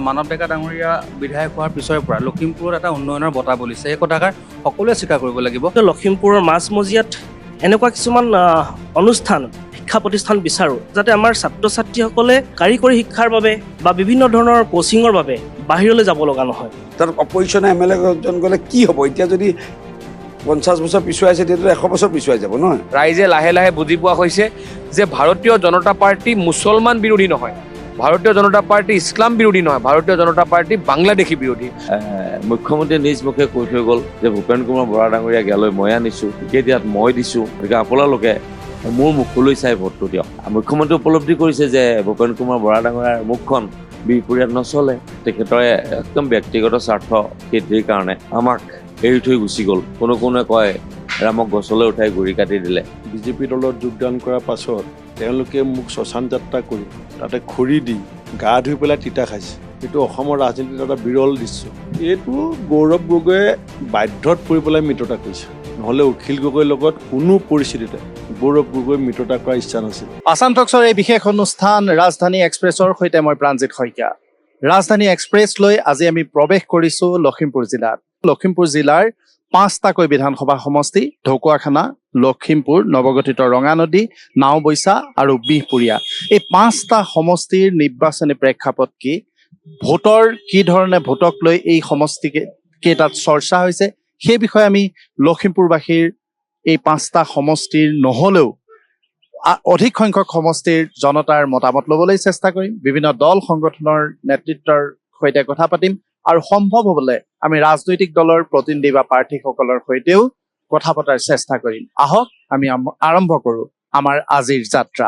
মানৱ ডেকা ডাঙৰীয়া বিধায়ক হোৱাৰ পিছৰে পৰা লখিমপুৰত এটা উন্নয়নৰ বঁটা বলিছে। এই কথাষাৰ সকলোৱে স্বীকাৰ কৰিব লাগিব। লখিমপুৰৰ মাজমজিয়াত এনেকুৱা কিছুমান অনুষ্ঠান শিক্ষা প্ৰতিষ্ঠান বিচাৰোঁ যাতে আমাৰ ছাত্ৰ ছাত্ৰীসকলে কাৰিকৰী শিক্ষাৰ বাবে বা বিভিন্ন ধৰণৰ কোচিঙৰ বাবে বাহিৰলৈ যাব লগা নহয়। তাত অপজিশ্যনে MLA জন গ'লে কি হ'ব? এতিয়া যদি 50 বছৰ পিছুৱাই আছে তেতিয়াতো 100 বছৰ পিছুৱাই যাব নহয়। ৰাইজে লাহে লাহে বুজি পোৱা হৈছে যে ভাৰতীয় জনতা পাৰ্টি মুছলমান বিৰোধী নহয়, ভাৰতীয় জনতা পাৰ্টি ইছলাম বিৰোধী নহয়, ভাৰতীয় জনতা পাৰ্টি বাংলাদেশী বিৰোধী। মুখ্যমন্ত্ৰীয়ে নিজ মুখে কৈ থৈ গ'ল যে ভূপেন কুমাৰ বৰা ডাঙৰীয়াক ইয়ালৈ মই আনিছোঁ, ক্ৰিকেট ইয়াত মই দিছোঁ, গতিকে আপোনালোকে মোৰ মুখলৈ চাই ভোটটো দিয়ক। মুখ্যমন্ত্ৰী উপলব্ধি কৰিছে যে ভূপেন কুমাৰ বৰা ডাঙৰীয়াৰ মুখখন বিহপুৰীয়াত নচলে, তেখেতৰে একদম ব্যক্তিগত স্বাৰ্থ সিদ্ধিৰ কাৰণে আমাক এৰি থৈ গুচি গ'ল। কোনোৱে কয় ৰামক গছলৈ উঠাই গুৰি কাটি দিলে। বিজেপি দলত যোগদান কৰাৰ পাছত তেওঁলোকে মোক শ্মশান যাত্ৰা কৰি তাতে খৰি দি গা ধুই পেলাই তিতা খাইছে। এইটো অসমৰ ৰাজনীতিত এটা বিৰল দৃশ্য। এইটো গৌৰৱ গগৈয়ে বাধ্যত পৰি পেলাই মিত্ৰতা কৰিছে, নহ'লে অখিল গগৈৰ লগত কোনো পৰিস্থিতিতে গৌৰৱ গগৈ মিত্ৰতা কৰাৰ ইচ্ছা নাছিল। আসাম টক্সৰ এই বিশেষ অনুষ্ঠান ৰাজধানী এক্সপ্ৰেছৰ সৈতে মই প্ৰাণজিৎ শইকীয়া। ৰাজধানী এক্সপ্ৰেছ লৈ আজি আমি প্ৰৱেশ কৰিছোঁ লখিমপুৰ জিলাত। লখিমপুৰ জিলাৰ 5টাকৈ বিধানসভা সমষ্টি ঢকুৱাখানা, লখিমপুৰ, নৱগঠিত ৰঙানদী, নাওবৈচা আৰু বিহপুৰীয়া, এই 5টা সমষ্টিৰ নিৰ্বাচনী প্ৰেক্ষাপট কি, ভোটৰ কি ধৰণে ভোটক লৈ এই সমষ্টি কেইটাত চৰ্চা হৈছে, সেই বিষয়ে আমি লখিমপুৰবাসীৰ এই 5টা সমষ্টিৰ নহ'লেও অধিক সংখ্যক সমষ্টিৰ জনতাৰ মতামত ল'বলৈ চেষ্টা কৰিম। বিভিন্ন দল সংগঠনৰ নেতৃত্বৰ সৈতে কথা পাতিম আৰু সম্ভৱ হ'বলৈ আমি ৰাজনৈতিক দলৰ প্ৰতিনিধি বা প্ৰাৰ্থীসকলৰ সৈতেও কথা পতাৰ চেষ্টা কৰিম। আহক আমি আৰম্ভ কৰোঁ আমাৰ আজিৰ যাত্ৰা।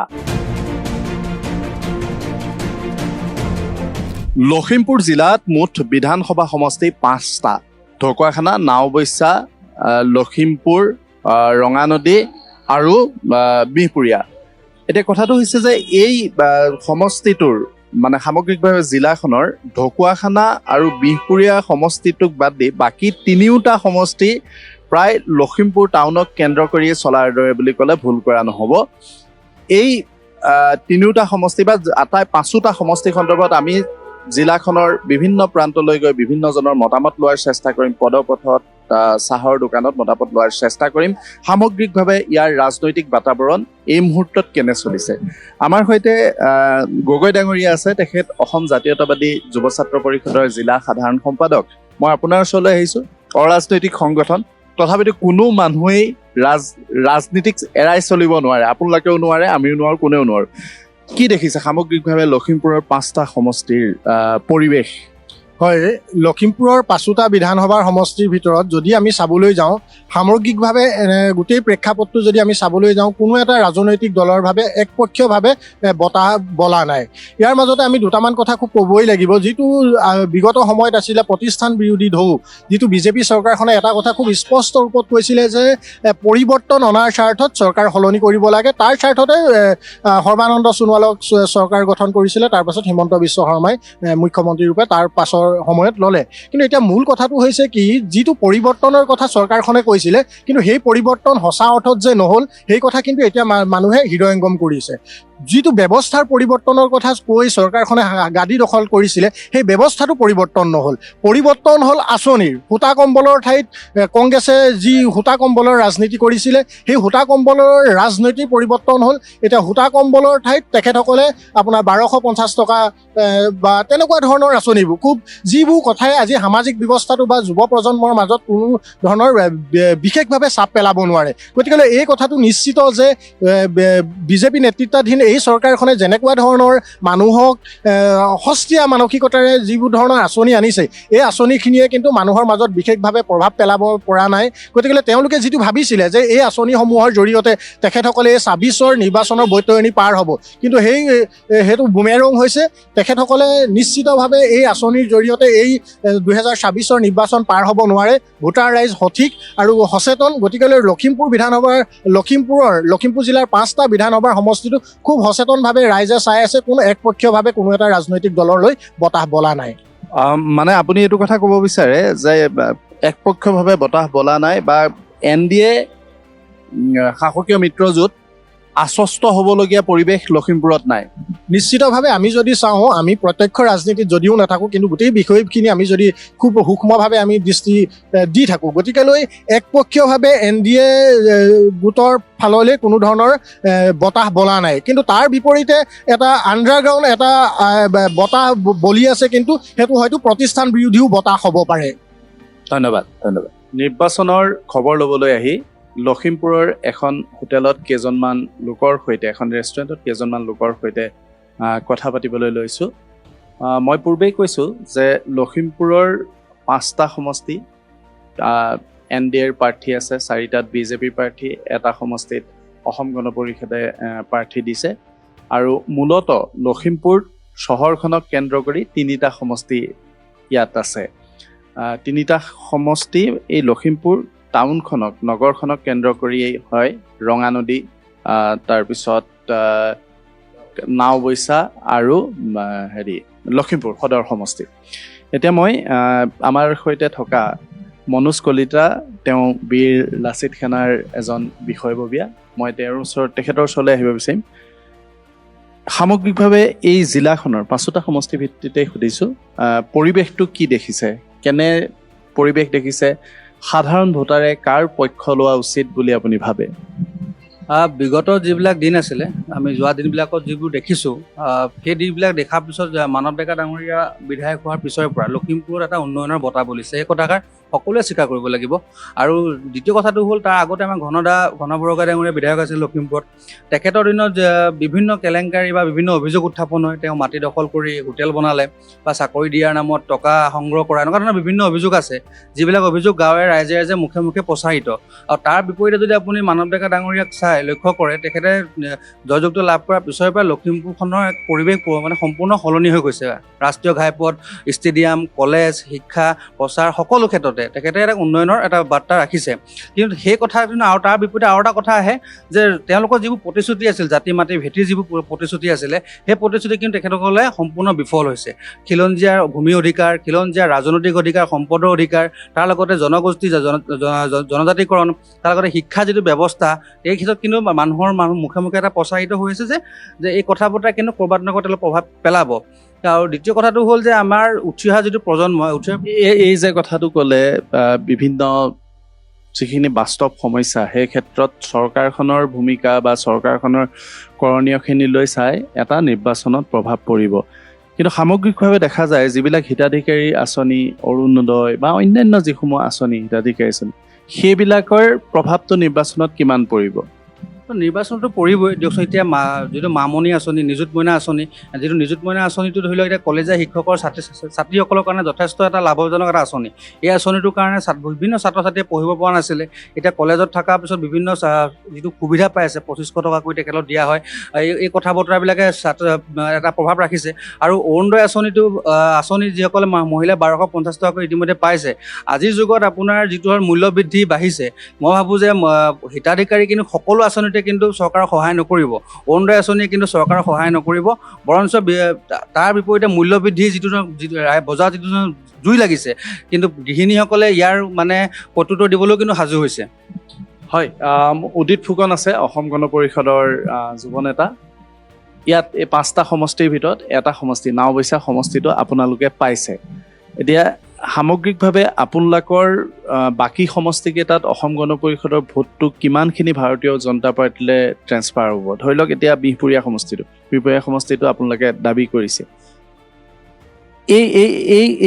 লখিমপুৰ জিলাত মুঠ বিধানসভা সমষ্টি 5টা: ঢকুৱাখানা, নাওবৈচা, লখিমপুৰ, ৰঙানদী আৰু বিহপুৰীয়া। এতিয়া কথাটো হৈছে যে এই সমষ্টিটোৰ মানে সামগ্ৰিকভাৱে জিলাখনৰ ঢকুৱাখানা আৰু বিহপুৰীয়া সমষ্টিটোক বাদ দি বাকী 3টা সমষ্টি প্ৰায় লখিমপুৰ টাউনক কেন্দ্ৰ কৰিয়ে চলাৰ দৰে বুলি ক'লে ভুল কৰা নহ'ব। এই 3টা সমষ্টি বা আটাই 5টা সমষ্টি সন্দৰ্ভত আমি জিলাখনৰ বিভিন্ন প্ৰান্তলৈ গৈ বিভিন্নজনৰ মতামত লোৱাৰ চেষ্টা কৰিম। পদপথত, চাহৰ দোকানত মতামত লোৱাৰ চেষ্টা কৰিম। সামগ্ৰিকভাৱে ইয়াৰ ৰাজনৈতিক বাতাবৰণ এই মুহূৰ্তত কেনে চলিছে। আমাৰ সৈতে গগৈ ডাঙৰীয়া আছে, তেখেত অসম জাতীয়তাবাদী যুৱ ছাত্ৰ পৰিষদৰ জিলা সাধাৰণ সম্পাদক। মই আপোনাৰ ওচৰলৈ আহিছোঁ। অৰাজনৈতিক সংগঠন, তথাপিতো কোনো মানুহেই ৰাজনীতিক এৰাই চলিব নোৱাৰে। আপোনালোকেও নোৱাৰে, আমিও নোৱাৰোঁ, কোনেও নোৱাৰোঁ। কি দেখিছে সামগ্ৰিকভাৱে লখিমপুৰৰ 5টা সমষ্টিৰ পৰিৱেশ? হয়, লখিমপুৰৰ 5টা বিধানসভাৰ সমষ্টিৰ ভিতৰত যদি আমি চাবলৈ যাওঁ, সামগ্ৰিকভাৱে গোটেই প্ৰেক্ষাপটটো যদি আমি চাবলৈ যাওঁ, কোনো এটা ৰাজনৈতিক দলৰ ভাৱে একপক্ষীয়ভাৱে বঁটা বলা নাই। ইয়াৰ মাজতে আমি দুটামান কথা খুব ক'বই লাগিব। যিটো বিগত সময়ত আছিলে প্ৰতিষ্ঠান বিৰোধী ঢৌ, যিটো বিজেপি চৰকাৰখনে এটা কথা খুব স্পষ্ট ৰূপত কৈছিলে যে পৰিৱৰ্তন অনাৰ স্বাৰ্থত চৰকাৰ সলনি কৰিব লাগে। তাৰ স্বাৰ্থতে সৰ্বানন্দ সোণোৱালক চৰকাৰ গঠন কৰিছিলে। তাৰপাছত হিমন্ত বিশ্ব শৰ্মাই মুখ্যমন্ত্ৰী ৰূপে তাৰ পাছৰ সময়ত ল'লে। কিন্তু এতিয়া মূল কথাটো হৈছে কি, যিটো পৰিৱৰ্তনৰ কথা চৰকাৰখনে কৈছিলে, কিন্তু সেই পৰিৱৰ্তন সঁচা অৰ্থত যে নহ'ল, সেই কথা কিন্তু এতিয়া মানুহে হৃদয়ংগম কৰিছে। যিটো ব্যৱস্থাৰ পৰিৱৰ্তনৰ কথা কৈ চৰকাৰখনে গাদী দখল কৰিছিলে, সেই ব্যৱস্থাটো পৰিৱৰ্তন নহ'ল। পৰিৱৰ্তন হ'ল আঁচনিৰ। সূতা কম্বলৰ ঠাইত কংগ্ৰেছে যি সূতা কম্বলৰ ৰাজনীতি কৰিছিলে, সেই সূতা কম্বলৰ ৰাজনীতিৰ পৰিৱৰ্তন হ'ল। এতিয়া সূতা কম্বলৰ ঠাইত তেখেতসকলে আপোনাৰ 1250 টকা বা তেনেকুৱা ধৰণৰ আঁচনিবোৰ, খুব যিবোৰ কথাই আজি সামাজিক ব্যৱস্থাটো বা যুৱ প্ৰজন্মৰ মাজত কোনো ধৰণৰ বিশেষভাৱে চাপ পেলাব নোৱাৰে। গতিকে এই কথাটো নিশ্চিত যে বিজেপি নেতৃত্বাধীন এই চৰকাৰখনে যেনেকুৱা ধৰণৰ মানুহক সস্তীয়া মানসিকতাৰে যিবোৰ ধৰণৰ আঁচনি আনিছে, এই আঁচনিখিনিয়ে কিন্তু মানুহৰ মাজত বিশেষভাৱে প্ৰভাৱ পেলাব পৰা নাই। গতিকে তেওঁলোকে যিটো ভাবিছিলে যে এই আঁচনিসমূহৰ জৰিয়তে তেখেতসকলে এই 26ৰ নিৰ্বাচনৰ বৈতৰণি পাৰ হ'ব, কিন্তু সেইটো বুমেৰং হৈছে। তেখেতসকলে নিশ্চিতভাৱে এই আঁচনিৰ জৰিয়তে এই 2026ৰ নিৰ্বাচন পাৰ হ'ব নোৱাৰে। ভোটাৰ ৰাইজ সঠিক আৰু সচেতন। গতিকে লখিমপুৰ জিলাৰ 5টা বিধানসভাৰ সমষ্টিটো খুব সচেতনভাৱে ৰাইজে চাই আছে। কোনো একপক্ষীয়ভাৱে কোনো এটা ৰাজনৈতিক দললৈ বতাহ বলা নাই। মানে আপুনি এইটো কথা ক'ব বিচাৰে যে একপক্ষীয়ভাৱে বতাহ বলা নাই বা NDA শাসকীয় মিত্ৰজোঁট আশ্বস্ত হ'বলগীয়া পৰিৱেশ লখিমপুৰত নাই? নিশ্চিতভাৱে আমি যদি চাওঁ, আমি প্ৰত্যক্ষ ৰাজনীতিত যদিও নাথাকোঁ, কিন্তু গোটেই বিষয়খিনি আমি যদি খুব সূক্ষ্মভাৱে আমি দৃষ্টি দি থাকোঁ, গতিকেলৈ একপক্ষীয়ভাৱে NDA গোটৰ ফাললৈ কোনো ধৰণৰ বতাহ বলা নাই। কিন্তু তাৰ বিপৰীতে এটা আণ্ডাৰগ্ৰাউণ্ড এটা বতাহ বলি আছে, কিন্তু সেইটো হয়তো প্ৰতিষ্ঠান বিৰোধীও বতাহ হ'ব পাৰে। ধন্যবাদ। নিৰ্বাচনৰ খবৰ ল'বলৈ আহি লখিমপুৰৰ এখন হোটেলত কেইজনমান লোকৰ সৈতে, এখন ৰেষ্টুৰেণ্টত কেইজনমান লোকৰ সৈতে কথা পাতিবলৈ লৈছোঁ। মই পূৰ্বেই কৈছোঁ যে লখিমপুৰৰ 5টা সমষ্টি NDAৰ প্ৰাৰ্থী আছে, 4টাত BJPৰ প্ৰাৰ্থী, এটা সমষ্টিত অসম গণ পৰিষদে প্ৰাৰ্থী দিছে। আৰু মূলত লখিমপুৰ চহৰখনক কেন্দ্ৰ কৰি 3টা সমষ্টি ইয়াত আছে। 3টা সমষ্টি এই লখিমপুৰ টাউনখনক, নগৰখনক কেন্দ্ৰ কৰিয়েই হয়। ৰঙানদী, তাৰপিছত নাওবৈচা আৰু লখিমপুৰ সদৰ সমষ্টি। এতিয়া মই আমাৰ সৈতে থকা মনোজ কলিতা, তেওঁ বীৰ লাচিত সেনাৰ এজন বিষয়ববীয়া, মই তেখেতৰ ওচৰলৈ আহিব বিচাৰিম। সামগ্ৰিকভাৱে এই জিলাখনৰ 5টা সমষ্টি ভিত্তিতে সুধিছোঁ, পৰিৱেশটো কি দেখিছে, কেনে পৰিৱেশ দেখিছে, সাধাৰণ ভোটাৰে কাৰ পক্ষ লোৱা উচিত বুলি আপুনি ভাবে? বিগত যিবিলাক দিন আছিলে, আমি যোৱা দিনবিলাকত যিবোৰ দেখিছোঁ, সেই দিনবিলাক দেখাৰ পিছত মানৱ ডেকা ডাঙৰীয়া বিধায়ক হোৱাৰ পিছৰে পৰা লখিমপুৰত এটা উন্নয়নৰ বতাহ বলিছে। সেই কথাষাৰ সকলোৱে স্বীকাৰ কৰিব লাগিব। আৰু দ্বিতীয় কথাটো হ'ল, তাৰ আগতে আমাৰ ঘন বৰুৱা ডাঙৰীয়া বিধায়ক আছিল লখিমপুৰত। তেখেতৰ দিনত বিভিন্ন কেলেংকাৰী বা বিভিন্ন অভিযোগ উত্থাপন হয়। তেওঁ মাটি দখল কৰি হোটেল বনালে বা চাকৰি দিয়াৰ নামত টকা সংগ্ৰহ কৰা, এনেকুৱা ধৰণৰ বিভিন্ন অভিযোগ আছে, যিবিলাক অভিযোগ গাঁৱে ৰাইজে মুখে মুখে প্ৰচাৰিত। আৰু তাৰ বিপৰীতে যদি আপুনি মানৱ ডেকা ডাঙৰীয়াক লক্ষ্য কৰে, তেখেতে জয়যুক্ত লাভ কৰাৰ পিছৰে পৰা লখিমপুৰখনৰ এক পৰিৱেশ মানে সম্পূৰ্ণ সলনি হৈ গৈছে। ৰাষ্ট্ৰীয় ঘাইপথ, ষ্টেডিয়াম, কলেজ, শিক্ষা, প্ৰচাৰ, সকলো ক্ষেত্ৰতে তেখেতে এটা উন্নয়নৰ এটা বাৰ্তা ৰাখিছে। কিন্তু সেই কথা, আৰু তাৰ বিপৰীতে আৰু এটা কথা আহে যে তেওঁলোকৰ যিবোৰ প্ৰতিশ্ৰুতি আছিল, জাতি মাটি ভেটিৰ যিবোৰ প্ৰতিশ্ৰুতি আছিলে, সেই প্ৰতিশ্ৰুতি কিন্তু তেখেতসকলে সম্পূৰ্ণ বিফল হৈছে। খিলঞ্জীয়াৰ ভূমি অধিকাৰ, খিলঞ্জীয়াৰ ৰাজনৈতিক অধিকাৰ, সম্পদৰ অধিকাৰ, তাৰ লগতে জনগোষ্ঠী জনজাতিকৰণ, তাৰ লগতে শিক্ষা যিটো ব্যৱস্থা, এই ক্ষেত্ৰত কিন্তু মানুহৰ মুখে মুখে এটা প্ৰচাৰিত হৈ আছে যে এই কথা বতৰা কিন্তু ক'ৰবাত নহয় ক'ৰবাত প্ৰভাৱ পেলাব। আৰু দ্বিতীয় কথাটো হ'ল যে আমাৰ উঠি অহা যিটো প্ৰজন্ম, এই যে কথাটো ক'লে, বিভিন্ন যিখিনি বাস্তৱ সমস্যা, সেই ক্ষেত্ৰত চৰকাৰখনৰ ভূমিকা বা চৰকাৰখনৰ কৰণীয়খিনিলৈ চাই এটা নিৰ্বাচনত প্ৰভাৱ পৰিব। কিন্তু সামগ্ৰিকভাৱে দেখা যায়, যিবিলাক হিতাধিকাৰী আঁচনি, অৰুণোদয় বা অন্যান্য যিসমূহ আঁচনি, হিতাধিকাৰী আঁচনি, সেইবিলাকৰ প্ৰভাৱটো নিৰ্বাচনত কিমান পৰিব? নিৰ্বাচনটো পৰিবই দিয়কচোন। এতিয়া যিটো মামনি আঁচনি, নিযুত মইনা আঁচনি, যিটো নিযুত মইনা আঁচনিটো ধৰি লওক এতিয়া কলেজীয়া শিক্ষকৰ ছাত্ৰীসকলৰ কাৰণে যথেষ্ট এটা লাভজনক এটা আঁচনি। এই আঁচনিটোৰ কাৰণে বিভিন্ন ছাত্ৰ ছাত্ৰীয়ে পঢ়িব পৰা নাছিলে, এতিয়া কলেজত থকাৰ পিছত বিভিন্ন যিটো সুবিধা পাই আছে, 2500 টকাকৈ তেখেতক দিয়া হয়। এই কথা বতৰাবিলাকে এটা প্ৰভাৱ ৰাখিছে। আৰু অৰুণোদয় আঁচনি যিসকলে মহিলা 1250 টকাকৈ ইতিমধ্যে পাইছে। আজিৰ যুগত আপোনাৰ যিটো মূল্য বৃদ্ধি বাঢ়িছে, মই ভাবোঁ যে হিতাধিকাৰী কিন্তু সকলো আঁচনিতে কিন্তু চৰকাৰৰ সহায় নকৰিব। অৰুণোদয় আঁচনিয়ে কিন্তু চৰকাৰৰ সহায় নকৰিব, বৰঞ্চ তাৰ বিপৰীতে মূল্য বৃদ্ধি যিটো বজাৰত যিটো জুই লাগিছে, কিন্তু গৃহিণীসকলে ইয়াৰ মানে প্ৰত্যুত্তৰ দিবলৈও কিন্তু সাজু হৈছে। হয়, উদিত ফুকন আছে, অসম গণ পৰিষদৰ যুৱ নেতা। ইয়াত এই 5টা সমষ্টিৰ ভিতৰত এটা সমষ্টি, নাওবৈচা সমষ্টিটো আপোনালোকে পাইছে। এতিয়া সামগ্ৰিকভাৱে আপোনালোকৰ বাকী সমষ্টিকেইটাত অসম গণ পৰিষদৰ ভোটটো কিমানখিনি ভাৰতীয় জনতা পাৰ্টীলৈ ট্ৰেন্সফাৰ হ'ব? ধৰি লওক এতিয়া বিহপুৰীয়া সমষ্টিটো আপোনালোকে দাবী কৰিছে।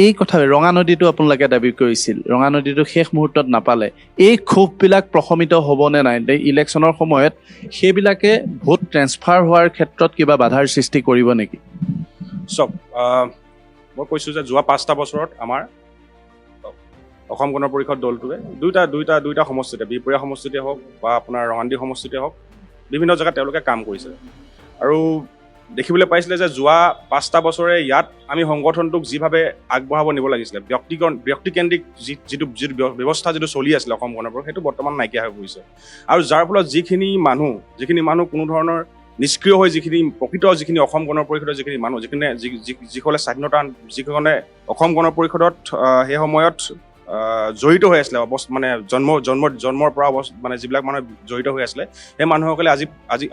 এই কথা ৰঙানদীটো আপোনালোকে দাবী কৰিছিল, ৰঙানদীটো শেষ মুহূৰ্তত নাপালে। এই ক্ষোভবিলাক প্ৰশমিত হ'বনে নাই ইলেকশ্যনৰ সময়ত? সেইবিলাকে ভোট ট্ৰেন্সফাৰ হোৱাৰ ক্ষেত্ৰত কিবা বাধাৰ সৃষ্টি কৰিব নেকি? চব মই কৈছোঁ যে যোৱা 5টা বছৰত আমাৰ অসম গণ পৰিষদ দলটোৱে দুইটা সমষ্টিতে, বিহপুৰীয়া সমষ্টিতে হওক বা আপোনাৰ ৰঙানদী সমষ্টিতে হওক, বিভিন্ন জেগাত তেওঁলোকে কাম কৰিছে। আৰু দেখিবলৈ পাইছিলে যে যোৱা 5টা বছৰে ইয়াত আমি সংগঠনটোক যিভাৱে আগবঢ়াব নিব লাগিছিলে, ব্যক্তিকেন্দ্ৰিক যিটো ব্যৱস্থা যিটো চলি আছিলে অসম গণ পৰিষদ, সেইটো বৰ্তমান নাইকিয়া হৈ পৰিছে। আৰু যাৰ ফলত যিখিনি মানুহ কোনো ধৰণৰ নিষ্ক্ৰিয় হৈ যিখিনি অসম গণ পৰিষদৰ যিখিনি মানুহ, যিখনে স্বাধীনতা, যিখনে অসম গণ পৰিষদত সেই সময়ত জড়িত হৈ আছিলে মানে জন্মৰ পৰা মানে যিবিলাক মানুহ জড়িত হৈ আছিলে সেই মানুহসকলে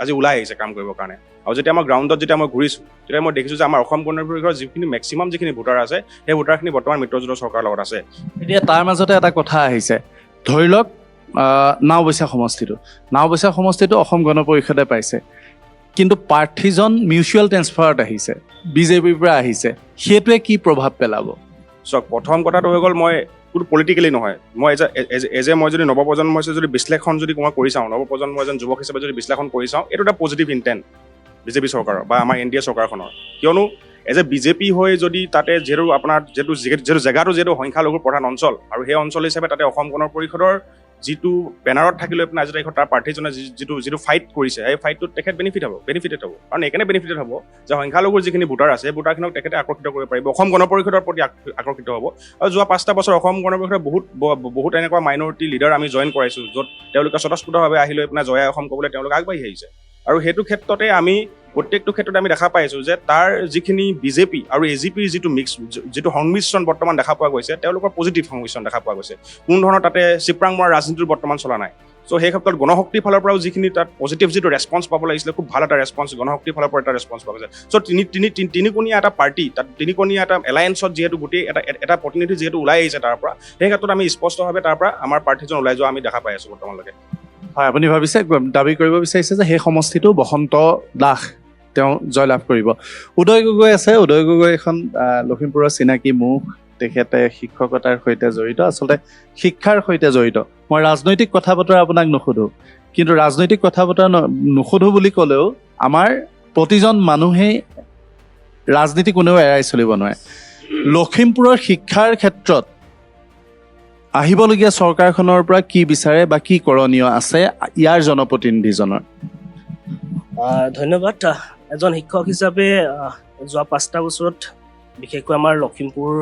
আজি ওলাই আহিছে কাম কৰিবৰ কাৰণে। আৰু যেতিয়া আমাৰ গ্ৰাউণ্ডত যেতিয়া মই ঘূৰিছোঁ তেতিয়া মই দেখিছোঁ যে আমাৰ অসম গণ পৰিষদৰ যিখিনি মেক্সিমাম যিখিনি ভোটাৰ আছে সেই ভোটাৰখিনি বৰ্তমান মিত্ৰজোঁটৰ চৰকাৰৰ লগত আছে। এতিয়া তাৰ মাজতে এটা কথা আহিছে, ধৰি লওক নাওবৈচা সমষ্টিটো অসম গণ পৰিষদে পাইছে, কিন্তু প্ৰাৰ্থীজন মিউচুৱেল ট্ৰেন্সফাৰত আহিছে, বিজেপিৰ পৰা আহিছে, সেইটোৱে কি প্ৰভাৱ পেলাব? চাওক, প্ৰথম কথাটো হৈ গ'ল, মই কোনো পলিটিকেলি নহয়, মই মই যদি নৱপ্ৰজন্মৰ যদি বিশ্লেষণ যদি মই কৰি চাওঁ, নৱপ্ৰজন্মৰ এজন যুৱক হিচাপে যদি বিশ্লেষণ কৰি চাওঁ, এইটো এটা পজিটিভ ইণ্টেণ্ট বিজেপি চৰকাৰৰ বা আমাৰ NDA চৰকাৰখনৰ। কিয়নো বিজেপি হৈ যদি তাতে যিহেতু জেগাটো যিহেতু সংখ্যালঘুৰ প্ৰধান অঞ্চল, আৰু সেই অঞ্চল হিচাপে তাতে অসম গণ পৰিষদৰ যিটো বেনাৰত থাকি লৈ পেলাই আজি তাৰিখত তাৰ প্ৰাৰ্থীজনে যিটো ফাইট কৰিছে, সেই ফাইটটোত তেখেত বেনিফিটেড হ'ব। কাৰণ এইকাৰণে বেনিফিটেড হ'ব যে সংখ্যালঘুৰ যিখিনি ভোটাৰ আছে সেই ভোটাৰখিনিক তেখেতে আকৰ্ষিত কৰিব পাৰিব, অসম গণ পৰিষদৰ প্ৰতি আকৰ্ষিত হ'ব। আৰু যোৱা 5টা বছৰ অসম গণ পৰিষদৰ বহুত এনেকুৱা মাইনৰিটি লিডাৰ আমি জইন কৰাইছোঁ, য'ত তেওঁলোকে স্বতঃস্ফূৰ্তভাৱে আহি লৈ পেলাই জয় অসম ক'বলৈ তেওঁলোকে আগবাঢ়ি আহিছে। আৰু সেইটো ক্ষেত্ৰতে আমি প্ৰত্যেকটো ক্ষেত্ৰতে আমি দেখা পাইছোঁ যে তাৰ যিখিনি বিজেপি আৰু AGPৰ যিটো সংমিশ্ৰণ বৰ্তমান দেখা পোৱা গৈছে, তেওঁলোকৰ পজিটিভ সংমিশ্ৰণ দেখা পোৱা গৈছে। কোনো ধৰণৰ তাতে চিপৰাং মৰাৰ ৰাজনীতিটো বৰ্তমান চলা নাই। চ' সেই ক্ষেত্ৰত গণশক্তিৰ ফালৰ পৰাও যিখিনি তাত পজিটিভ যিটো ৰেছপন্স পাব লাগিছিলে, খুব ভাল এটা ৰেছপন্স গণশক্তিৰ ফালৰ পৰা এটা ৰেছপন্স পাব গৈছে। চ' তিনিকোণীয়া এটা পাৰ্টি, তাত তিনিকোণীয়া এটা এলায়েন্সত যিহেতু গোটেই এটা প্ৰতিনিধি যিহেতু ওলাই আহিছে তাৰ পৰা, সেই ক্ষেত্ৰত আমি স্পষ্টভাৱে তাৰ পৰা আমাৰ প্ৰাৰ্থীজন ওলাই যোৱা আমি দেখা পাই আছোঁ বৰ্তমানলৈকে। হয়, আপুনি দাবী কৰিব বিচাৰিছে যে সেই সমষ্টিটো বসন্ত দাস তেওঁ জয়লাভ কৰিব। উদয় গগৈ আছে, উদয় গগৈ এখন লখিমপুৰৰ চিনাকি মুখ, তেখেতে শিক্ষকতাৰ সৈতে জড়িত, আচলতে শিক্ষাৰ সৈতে জড়িত। মই ৰাজনৈতিক কথা বতৰা আপোনাক নুসুধো, কিন্তু ৰাজনৈতিক কথা বতৰা নুসুধো বুলি ক'লেও আমাৰ প্ৰতিজন মানুহেই ৰাজনীতি কোনেও এৰাই চলিব নোৱাৰে। লখিমপুৰৰ শিক্ষাৰ ক্ষেত্ৰত আহিবলগীয়া চৰকাৰখনৰ পৰা কি বিচাৰে বা কি কৰণীয় আছে ইয়াৰ জনপ্ৰতিনিধিজনৰ? ধন্যবাদ। এজন শিক্ষক হিচাপে যোৱা 5টা বছৰত বিশেষকৈ আমাৰ লখিমপুৰ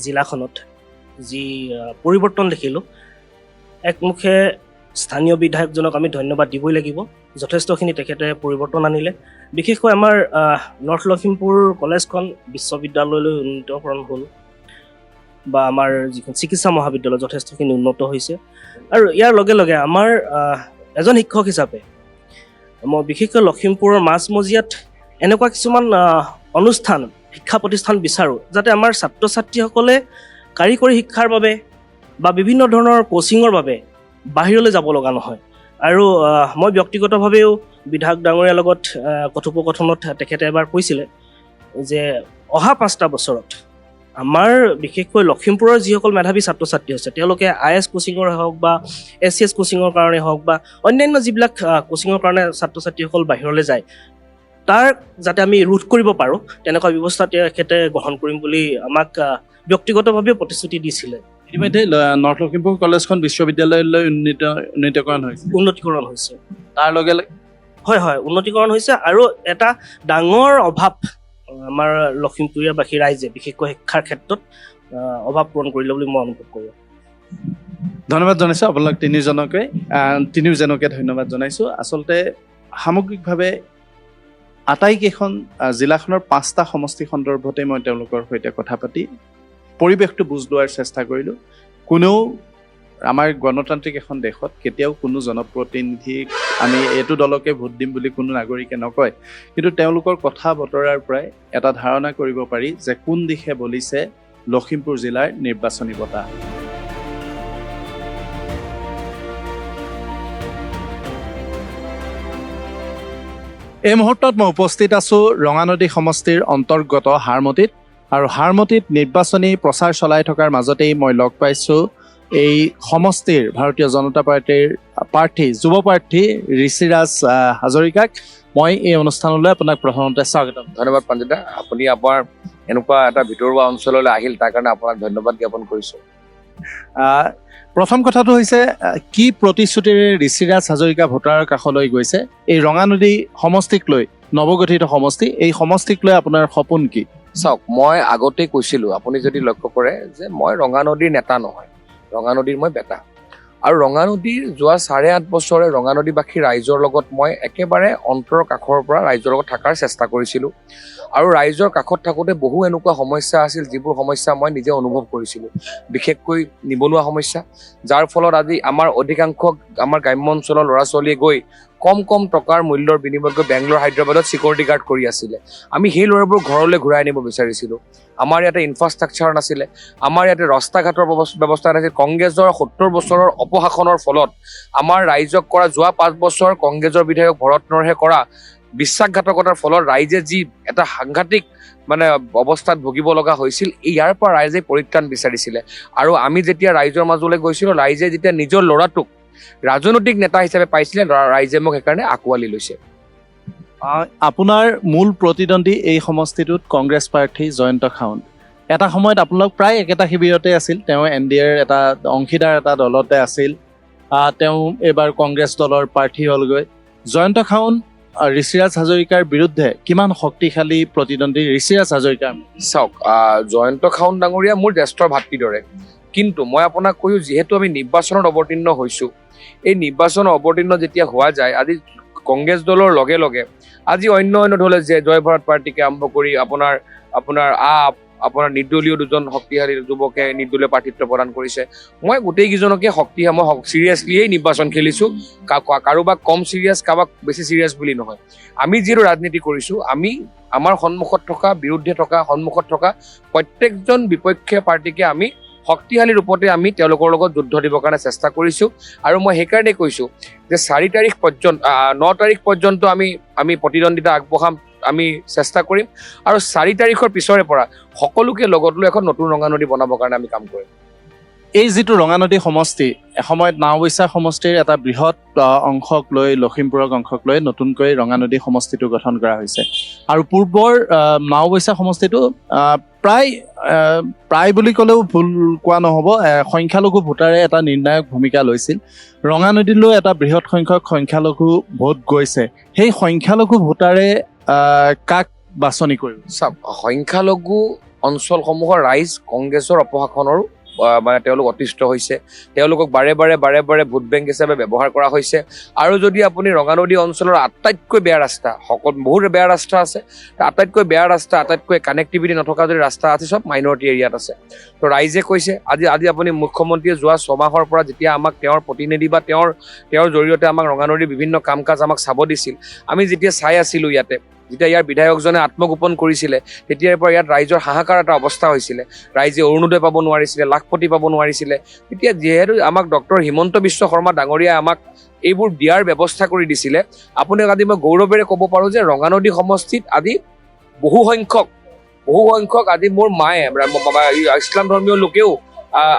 জিলাখনত যি পৰিৱৰ্তন দেখিলোঁ, একমুখে স্থানীয় বিধায়কজনক আমি ধন্যবাদ দিবই লাগিব। যথেষ্টখিনি তেখেতে পৰিৱৰ্তন আনিলে। বিশেষকৈ আমাৰ নৰ্থ লখিমপুৰ কলেজখন বিশ্ববিদ্যালয়লৈ উন্নীতকৰণ হ'ল, বা আমাৰ যিখন চিকিৎসা মহাবিদ্যালয় যথেষ্টখিনি উন্নত হৈছে। আৰু ইয়াৰ লগে লগে আমাৰ এজন শিক্ষক হিচাপে মই বিশেষকৈ লখিমপুৰৰ মাজমজিয়াত এনেকুৱা কিছুমান অনুষ্ঠান, শিক্ষা প্ৰতিষ্ঠান বিচাৰোঁ, যাতে আমাৰ ছাত্ৰ ছাত্ৰীসকলে কাৰিকৰী শিক্ষাৰ বাবে বা বিভিন্ন ধৰণৰ কোচিঙৰ বাবে বাহিৰলৈ যাব লগা নহয়। আৰু মই ব্যক্তিগতভাৱেও বিধায়ক ডাঙৰীয়াৰ লগত কথোপকথনত তেখেতে এবাৰ কৈছিলে যে অহা 5টা বছৰত আমাৰ বিশেষকৈ লখিমপুৰৰ যিসকল মেধাৱী ছাত্ৰ ছাত্ৰী আছে, তেওঁলোকে IAS কোচিঙৰ হওক বা SCS কোচিঙৰ কাৰণে হওক বা অন্যান্য যিবিলাক কোচিঙৰ কাৰণে ছাত্ৰ ছাত্ৰীসকল বাহিৰলৈ যায়, তাৰ যাতে আমি ৰোধ কৰিব পাৰোঁ তেনেকুৱা ব্যৱস্থা তেখেতে গ্ৰহণ কৰিম বুলি আমাক ব্যক্তিগতভাৱে প্ৰতিশ্ৰুতি দিছিলে। ইতিমধ্যে নৰ্থ লখিমপুৰ কলেজখন বিশ্ববিদ্যালয়লৈ উন্নীতকৰণ হৈছে। তাৰ লগে লগে হয়, উন্নীতকৰণ হৈছে। আৰু এটা ডাঙৰ অভাৱ আমাৰ লখিমপুৰীয়াবাসী ৰাইজে বিশেষকৈ শিক্ষাৰ ক্ষেত্ৰত অভাৱ পূৰণ কৰিলে বুলি মই অনুভৱ কৰোঁ। ধন্যবাদ জনাইছোঁ আপোনালোক তিনিওজনকে ধন্যবাদ জনাইছোঁ। আচলতে সামগ্ৰিকভাৱে আটাইকেইখন জিলাখনৰ 5টা সমষ্টি সন্দৰ্ভতে মই তেওঁলোকৰ সৈতে কথা পাতি পৰিৱেশটো বুজ লোৱাৰ চেষ্টা কৰিলোঁ। কোনেও আমাৰ গণতান্ত্ৰিক এখন দেশত কেতিয়াও কোনো জনপ্ৰতিনিধিক আমি এইটো দলকে ভোট দিম বুলি কোনো নাগৰিকে নকয়, কিন্তু তেওঁলোকৰ কথা বতৰাৰ পৰাই এটা ধাৰণা কৰিব পাৰি যে কোন দিশে বলিছে লখিমপুৰ জিলাৰ নিৰ্বাচনী বতাহ। এই মুহূৰ্তত মই উপস্থিত আছোঁ ৰঙানদী সমষ্টিৰ অন্তৰ্গত হাৰমতিত, আৰু হাৰমতিত নিৰ্বাচনী প্ৰচাৰ চলাই থকাৰ মাজতেই মই লগ পাইছোঁ এই সমষ্টিৰ ভাৰতীয় জনতা পাৰ্টীৰ যুৱ প্ৰাৰ্থী ঋষিৰাজ হাজৰিকাক। মই এই অনুষ্ঠানলৈ আপোনাক প্ৰথমতে স্বাগতম। ধন্যবাদ প্ৰাঞ্জিতা, আপুনি আমাৰ এনেকুৱা এটা ভিতৰুৱা অঞ্চললৈ আহিল, তাৰ কাৰণে আপোনাক ধন্যবাদ জ্ঞাপন কৰিছোঁ। প্ৰথম কথাটো হৈছে, কি প্ৰতিশ্ৰুতিৰে ঋষিৰাজ হাজৰিকা ভোটাৰৰ কাষলৈ গৈছে? এই ৰঙানদী সমষ্টিক লৈ, নৱগঠিত সমষ্টি, এই সমষ্টিক লৈ আপোনাৰ সপোন কি? চাওক, মই আগতেই কৈছিলোঁ, আপুনি যদি লক্ষ্য কৰে যে মই ৰঙানদীৰ নেতা নহয়, ৰঙানদীৰ মই বেটা। আৰু ৰঙানদীৰ যোৱা 8.5 বছৰে ৰঙানদীবাসী ৰাইজৰ লগত মই একেবাৰে অন্তৰৰ কাষৰ পৰা ৰাইজৰ লগত থকাৰ চেষ্টা কৰিছিলোঁ আৰু ৰাইজৰ কাষত থাকোঁতে বহু এনেকুৱা সমস্যা আছিল যিবোৰ সমস্যা মই নিজে অনুভৱ কৰিছিলোঁ, বিশেষকৈ নিবনুৱা সমস্যা, যাৰ ফলত আজি আমাৰ অধিকাংশ আমাৰ গ্ৰাম্য অঞ্চলৰ ল'ৰা ছোৱালীয়ে গৈ কম টকাৰ মূল্যৰ বিনিময়ত গৈ বেংগলোৰ হায়দৰাবাদত চিকিউৰিটি গাৰ্ড কৰি আছিলে। আমি সেই ল'ৰাবোৰ ঘৰলৈ ঘূৰাই আনিব বিচাৰিছিলোঁ। আমাৰ ইয়াতে ইনফ্ৰাষ্ট্ৰাকচাৰ নাছিলে, আমাৰ ইয়াতে ৰাস্তা ঘাটৰ ব্যৱস্থা নাছিল। কংগ্ৰেছৰ 70 বছৰৰ অপশাসনৰ ফলত আমাৰ ৰাইজক কৰা যোৱা 5 বছৰ কংগ্ৰেছৰ বিধায়ক ভৰত নৰহে কৰা বিশ্বাসঘাতকতাৰ ফলত ৰাইজে যি এটা সাংঘাতিক অৱস্থাত ভুগিব লগা হৈছিল, ইয়াৰ পৰা ৰাইজে পৰিত্ৰাণ বিচাৰিছিলে। আৰু আমি যেতিয়া ৰাইজৰ মাজলৈ গৈছিলোঁ, ৰাইজে যেতিয়া নিজৰ ল'ৰাটোক ৰাজনৈতিক নেতা হিচাপে পাইছিলে, ৰাইজে মোক সেইকাৰণে আঁকোৱালি লৈছে। আপোনাৰ মূল প্ৰতিদ্বন্দ্বী এই সমষ্টিটোত কংগ্ৰেছ প্ৰাৰ্থী জয়ন্ত খাউণ্ড। এটা সময়ত আপোনালোক প্ৰায় একেটা শিবিৰতে আছিল। তেওঁ NDAৰ এটা অংশীদাৰ এটা দলতে আছিল। তেওঁ এইবাৰ কংগ্ৰেছ দলৰ প্ৰাৰ্থী হ'লগৈ। জয়ন্ত খাউণ্ড ঋষিৰাজ হাজৰিকাৰ বিৰুদ্ধে কিমান শক্তিশালী প্ৰতিদ্বন্দ্বী ঋষিৰাজ হাজৰিকাৰ? চাওক, জয়ন্ত খাউণ্ড ডাঙৰীয়া মোৰ জ্যেষ্ঠ ভাতৃৰ দৰে, কিন্তু মই আপোনাক কৈছোঁ যিহেতু আমি নিৰ্বাচনত অৱতীৰ্ণ হৈছোঁ, এই নিৰ্বাচন অৱতীৰ্ণ যেতিয়া হোৱা যায়, আজি কংগ্ৰেছ দলৰ লগে লগে আজি অন্য দলে যে জয় ভাৰত পাৰ্টীকে আৰম্ভ কৰি আপোনাৰ নিৰ্দলীয় দুজন শক্তিশালী যুৱকে নিৰ্দলীয় প্ৰাৰ্থিত্ব প্ৰদান কৰিছে। মই গোটেইকেইজনকে মই চিৰিয়াছলিয়েই নিৰ্বাচন খেলিছোঁ, কাৰোবাক কম চিৰিয়াছ, কাৰোবাক বেছি চিৰিয়াছ বুলি নহয়। আমি যিহেতু ৰাজনীতি কৰিছোঁ, আমি আমাৰ সন্মুখত থকা, বিৰুদ্ধে থকা, সন্মুখত থকা প্ৰত্যেকজন বিপক্ষে পাৰ্টীকে আমি শক্তিশালী ৰূপতে আমি তেওঁলোকৰ লগত যুদ্ধ দিবৰ কাৰণে চেষ্টা কৰিছোঁ। আৰু মই সেইকাৰণে কৈছোঁ যে 9 তাৰিখ পৰ্যন্ত আমি প্ৰতিদ্বন্দ্বিতা আগবঢ়াম, আমি চেষ্টা কৰিম। আৰু 4 তাৰিখৰ পিছৰে পৰা সকলোকে লগত লৈ এখন নতুন ৰঙানদী বনাবৰ কাৰণে আমি কাম কৰিম। এই যিটো ৰঙানদী সমষ্টি, এসময়ত নাওবৈচা সমষ্টিৰ এটা বৃহৎ অংশক লৈ, লখিমপুৰক অংশক লৈ নতুনকৈ ৰঙানদী সমষ্টিটো গঠন কৰা হৈছে। আৰু পূৰ্বৰ নাওবৈচা সমষ্টিটো প্ৰায় বুলি ক'লেও ভুল কোৱা নহ'ব, সংখ্যালঘু ভোটাৰে এটা নিৰ্ণায়ক ভূমিকা লৈছিল। ৰঙানদীলৈ এটা বৃহৎ সংখ্যালঘু ভোট গৈছে। সেই সংখ্যালঘু ভোটাৰে কাক বাছনি কৰিব? চাওক, সংখ্যালঘু অঞ্চলসমূহৰ ৰাইজ কংগ্ৰেছৰ অপশাসনৰ তেওঁলোক অতিষ্ঠ হৈছে। তেওঁলোকক বাৰে বাৰে ভোট বেংক হিচাপে ব্যৱহাৰ কৰা হৈছে। আৰু যদি আপুনি ৰঙানদী অঞ্চলৰ আটাইতকৈ বেয়া ৰাস্তা, বহুত বেয়া ৰাস্তা আছে, আটাইতকৈ বেয়া ৰাস্তা, আটাইতকৈ কানেক্টিভিটি নথকা যদি ৰাস্তা আছে, চব মাইনৰিটি এৰিয়াত আছে। তো ৰাইজে কৈছে, আজি আপুনি মুখ্যমন্ত্ৰীয়ে যোৱা 6 মাহৰ পৰা যেতিয়া আমাক তেওঁৰ প্ৰতিনিধি বা তেওঁৰ জৰিয়তে আমাক ৰঙানদীৰ বিভিন্ন কাম কাজ আমাক চাব দিছিল, আমি যেতিয়া চাই আছিলোঁ ইয়াতে, যেতিয়া ইয়াৰ বিধায়কজনে আত্মগোপন কৰিছিলে, তেতিয়াৰ পৰা ইয়াত ৰাইজৰ হাহাকাৰ এটা অৱস্থা হৈছিলে। ৰাইজে অৰুণোদয় পাব নোৱাৰিছিলে, লাখপতি পাব নোৱাৰিছিলে। তেতিয়া যিহেতু আমাক ডক্টৰ হিমন্ত বিশ্ব শৰ্মা ডাঙৰীয়াই আমাক এইবোৰ দিয়াৰ ব্যৱস্থা কৰি দিছিলে, আপুনি আজি মই গৌৰৱেৰে ক'ব পাৰোঁ যে ৰঙানদী সমষ্টিত আজি বহু সংখ্যক আজি মোৰ মায়ে, ইছলাম ধৰ্মীয় লোকেও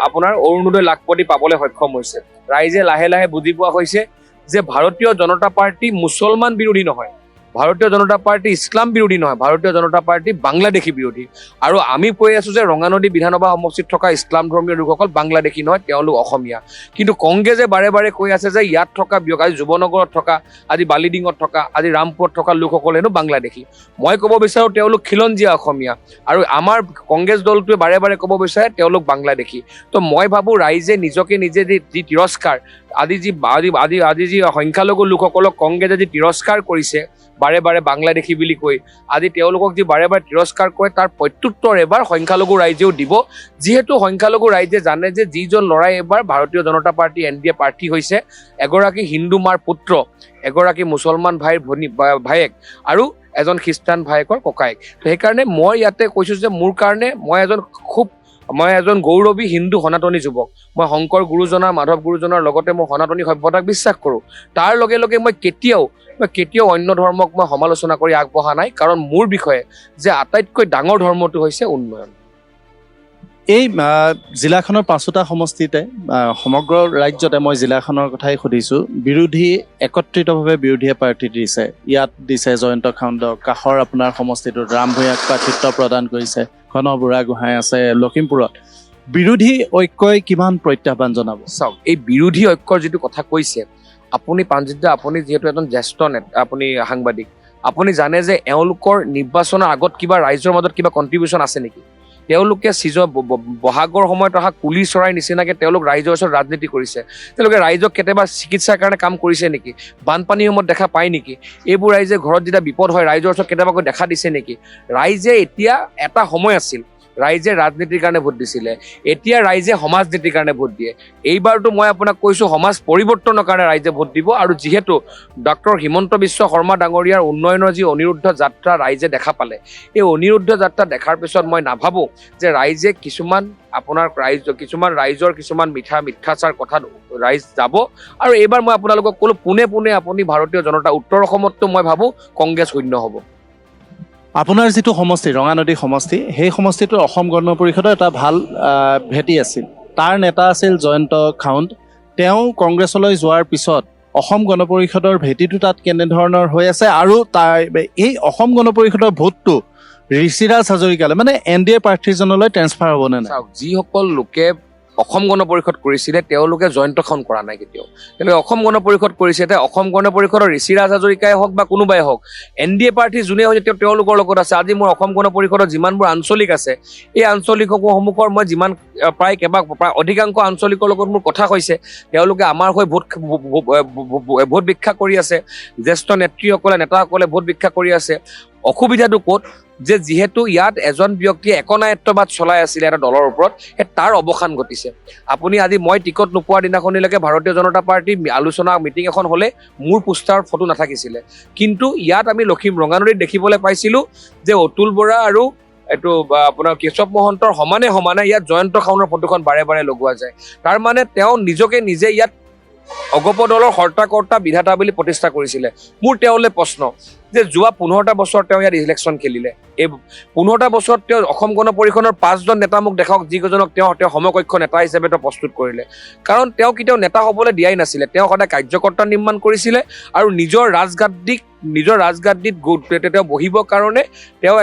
আপোনাৰ অৰুণোদয় লাখপতি পাবলৈ সক্ষম হৈছে। ৰাইজে লাহে লাহে বুজি পোৱা হৈছে যে ভাৰতীয় জনতা পাৰ্টি মুছলমান বিৰোধী নহয়, ভাৰতীয় জনতা পাৰ্টি ইছলাম বিৰোধী নহয়, ভাৰতীয় জনতা পাৰ্টি বাংলাদেশী বিৰোধী। আৰু আমি কৈ আছোঁ যে ৰঙানদী বিধানসভা সমষ্টিত থকা ইছলাম ধৰ্মীয় লোকসকল বাংলাদেশী নহয়, তেওঁলোক অসমীয়া। কিন্তু কংগ্ৰেছে বাৰে কৈ আছে যে ইয়াত থকা আজি যুৱনগৰত থকা, আজি বালিডিঙত থকা, আজি ৰামপুৰত থকা লোকসকল হেনো বাংলাদেশী। মই ক'ব বিচাৰোঁ তেওঁলোক খিলঞ্জীয়া অসমীয়া, আৰু আমাৰ কংগ্ৰেছ দলটোৱে বাৰে ক'ব বিচাৰে তেওঁলোক বাংলাদেশী। তো মই ভাবোঁ ৰাইজে নিজকে নিজে যি তিৰস্কাৰ, আজি যি সংখ্যালঘু লোকসকলক কংগ্ৰেছে যি তিৰস্কাৰ কৰিছে বাৰে বাংলাদেশী বুলি কৈ, আজি তেওঁলোকক যি বাৰে তিৰস্কাৰ কৰে, তাৰ প্ৰত্যুত্তৰ এবাৰ সংখ্যালঘু ৰাইজেও দিব। যিহেতু সংখ্যালঘু ৰাইজে জানে যে যিজন ল'ৰাই এবাৰ ভাৰতীয় জনতা পাৰ্টি NDA প্ৰাৰ্থী হৈছে, এগৰাকী হিন্দু মাৰ পুত্ৰ, এগৰাকী মুছলমান ভাইৰ ভায়েক আৰু এজন খ্ৰীষ্টান ভায়েকৰ ককায়েক। তো সেইকাৰণে মই ইয়াতে কৈছোঁ যে মোৰ কাৰণে মই এজন গৌৰৱী হিন্দু সনাতনী যুৱক। মই শংকৰ গুৰুজনাৰ, মাধৱ গুৰুজনাৰ লগতে মই সনাতনী সভ্যতাক বিশ্বাস কৰোঁ। তাৰ লগে লগে মই কেতিয়াও অন্য ধৰ্মক মই সমালোচনা কৰি আগবঢ়া নাই, কাৰণ মোৰ বিষয়ে যে আটাইতকৈ ডাঙৰ ধৰ্মটো হৈছে উন্নয়ন। এই জিলাখনৰ 5টা সমষ্টিতে, সমগ্ৰ ৰাজ্যতে মই জিলাখনৰ কথাই সুধিছোঁ, একত্ৰিতভাৱে বিৰোধীয়ে প্ৰাৰ্থী দিছে। ইয়াত দিছে জয়ন্ত খাউণ্ডক, কাষৰ আপোনাৰ সমষ্টিটোত ৰাম ভূঞাক প্ৰাৰ্থিত্ব প্ৰদান কৰিছে, ঘন বুঢ়াগোহাঁই আছে লখিমপুৰত। বিৰোধী ঐক্যই কিমান প্ৰত্যাহ্বান জনাব? চাওক, এই বিৰোধী ঐক্যৰ যিটো কথা কৈছে আপুনি, প্ৰাঞ্জিত, আপুনি যিহেতু এজন জ্যেষ্ঠ আপুনি সাংবাদিক, আপুনি জানে যে এওঁলোকৰ নিৰ্বাচনৰ আগত কিবা ৰাইজৰ মাজত কিবা কণ্ট্ৰিবিউশ্যন আছে নেকি? তেওঁলোকে বহাগৰ সময়ত অহা কুলি চৰাইৰ নিচিনাকে তেওঁলোক ৰাইজৰ ওচৰত ৰাজনীতি কৰিছে। তেওঁলোকে ৰাইজক কেতিয়াবা চিকিৎসাৰ কাৰণে কাম কৰিছে নেকি? বানপানীৰ সময়ত দেখা পায় নেকি? এইবোৰ ৰাইজে ঘৰত যেতিয়া বিপদ হয় ৰাইজৰ ওচৰত কেতিয়াবাকৈ দেখা দিছে নেকি? ৰাইজে এতিয়া এটা সময় আছিল ৰাইজে ৰাজনীতিৰ কাৰণে ভোট দিছিলে, এতিয়া ৰাইজে সমাজ নীতিৰ কাৰণে ভোট দিয়ে। এইবাৰতো মই আপোনাক কৈছোঁ সমাজ পৰিৱৰ্তনৰ কাৰণে ৰাইজে ভোট দিব। আৰু যিহেতু ডক্টৰ হিমন্ত বিশ্ব শৰ্মা ডাঙৰীয়াৰ উন্নয়নৰ যি অনিৰুদ্ধ যাত্ৰা ৰাইজে দেখা পালে, এই অনিৰুদ্ধ যাত্ৰা দেখাৰ পিছত মই নাভাবোঁ যে ৰাইজে কিছুমান ৰাইজৰ কিছুমান মিথ্যাচাৰ কথাত ৰাইজ যাব। আৰু এইবাৰ মই আপোনালোকক ক'লো পোনে পোনে আপুনি ভাৰতীয় জনতা উত্তৰ অসমততো মই ভাবোঁ কংগ্ৰেছ শূন্য হ'ব। আপোনাৰ যিটো সমষ্টি ৰঙানদী সমষ্টি, সেই সমষ্টিটোৰ অসম গণ পৰিষদৰ এটা ভাল ভেটি আছিল। তাৰ নেতা আছিল জয়ন্ত খাউণ্ড। তেওঁ কংগ্ৰেছলৈ যোৱাৰ পিছত অসম গণ পৰিষদৰ ভেটিটো তাত কেনেধৰণৰ হৈ আছে, আৰু এই অসম গণ পৰিষদৰ ভোটটো ঋষিৰাজ হাজৰিকালৈ মানে NDA প্ৰাৰ্থীজনলৈ ট্ৰেন্সফাৰ হ'ব নে নাই? চাওক, যিসকল লোকে অসম গণ পৰিষদ কৰিছিলে তেওঁলোকে জয়ন্ত খাউণ্ড কৰা নাই কেতিয়াও। তেওঁলোকে অসম গণ পৰিষদ কৰিছে। এতিয়া অসম গণ পৰিষদৰ ঋষিৰাজ হাজৰিকাই হওক বা কোনোবাই হওক, NDA প্ৰাৰ্থী যোনে হৈছে তেওঁলোকৰ লগত আছে। আজি মোৰ অসম গণ পৰিষদৰ যিমানবোৰ আঞ্চলিক আছে, এই আঞ্চলিকসমূহৰ মই প্ৰায় অধিকাংশ আঞ্চলিকৰ লগত মোৰ কথা হৈছে। তেওঁলোকে আমাৰ হৈ ভোট ভিক্ষা কৰি আছে। জ্যেষ্ঠ নেত্ৰীসকলে নেতাসকলে ভোট ভিক্ষা কৰি আছে। অসুবিধাটো ক'ত যে যিহেতু ইয়াত এজন ব্যক্তিয়ে একনায়ত্ববাদ চলাই আছিলে এটা দলৰ ওপৰত, তাৰ অৱসান ঘটিছে। আপুনি আজি মই টিকট নোপোৱাৰ দিনাখনিলৈকে ভাৰতীয় জনতা পাৰ্টি আলোচনা মিটিং এখন হ'লে মোৰ পোষ্টাৰত ফটো নাথাকিছিলে। কিন্তু ইয়াত আমি ৰঙানদীত দেখিবলৈ পাইছিলোঁ যে অতুল বৰা আৰু আপোনাৰ কেশৱ মহন্তৰ সমানে ইয়াত জয়ন্ত খাউণ্ডৰ ফটোখন বাৰে বাৰে লগোৱা যায়। তাৰ মানে তেওঁ নিজে ইয়াত অগপ দলৰ হৰ্তা বিধাতা বুলি প্ৰতিষ্ঠা কৰিছিলে। মোৰ তেওঁলৈ প্ৰশ্ন যে যোৱা 15টা বছৰ তেওঁ ইয়াত ইলেকশ্যন খেলিলে। এই 15টা বছৰত তেওঁ অসম গণ পৰিষদৰ 5জন নেতা মোক দেখাওক যিকেইজনক তেওঁ সমকক্ষ নেতা হিচাপে তেওঁ প্ৰস্তুত কৰিলে। কাৰণ তেওঁ কেতিয়াও নেতা হ'বলৈ দিয়াই নাছিলে। তেওঁ সদায় কাৰ্যকৰ্তা নিৰ্মাণ কৰিছিলে আৰু নিজৰ ৰাজগাদ্দিত তেওঁ বহিবৰ কাৰণে তেওঁ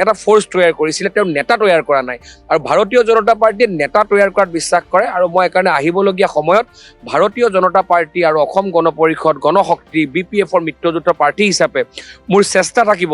এটা ফ'ৰ্চ তৈয়াৰ কৰিছিলে। তেওঁ নেতা তৈয়াৰ কৰা নাই। আৰু ভাৰতীয় জনতা পাৰ্টীয়ে নেতা তৈয়াৰ কৰাত বিশ্বাস কৰে। আৰু মই সেইকাৰণে আহিবলগীয়া সময়ত ভাৰতীয় জনতা পাৰ্টী আৰু অসম গণ পৰিষদ, গণশক্তি, BPFৰ মিত্ৰজোঁটৰ পাৰ্টী হিচাপে মোৰ চেষ্টা থাকিব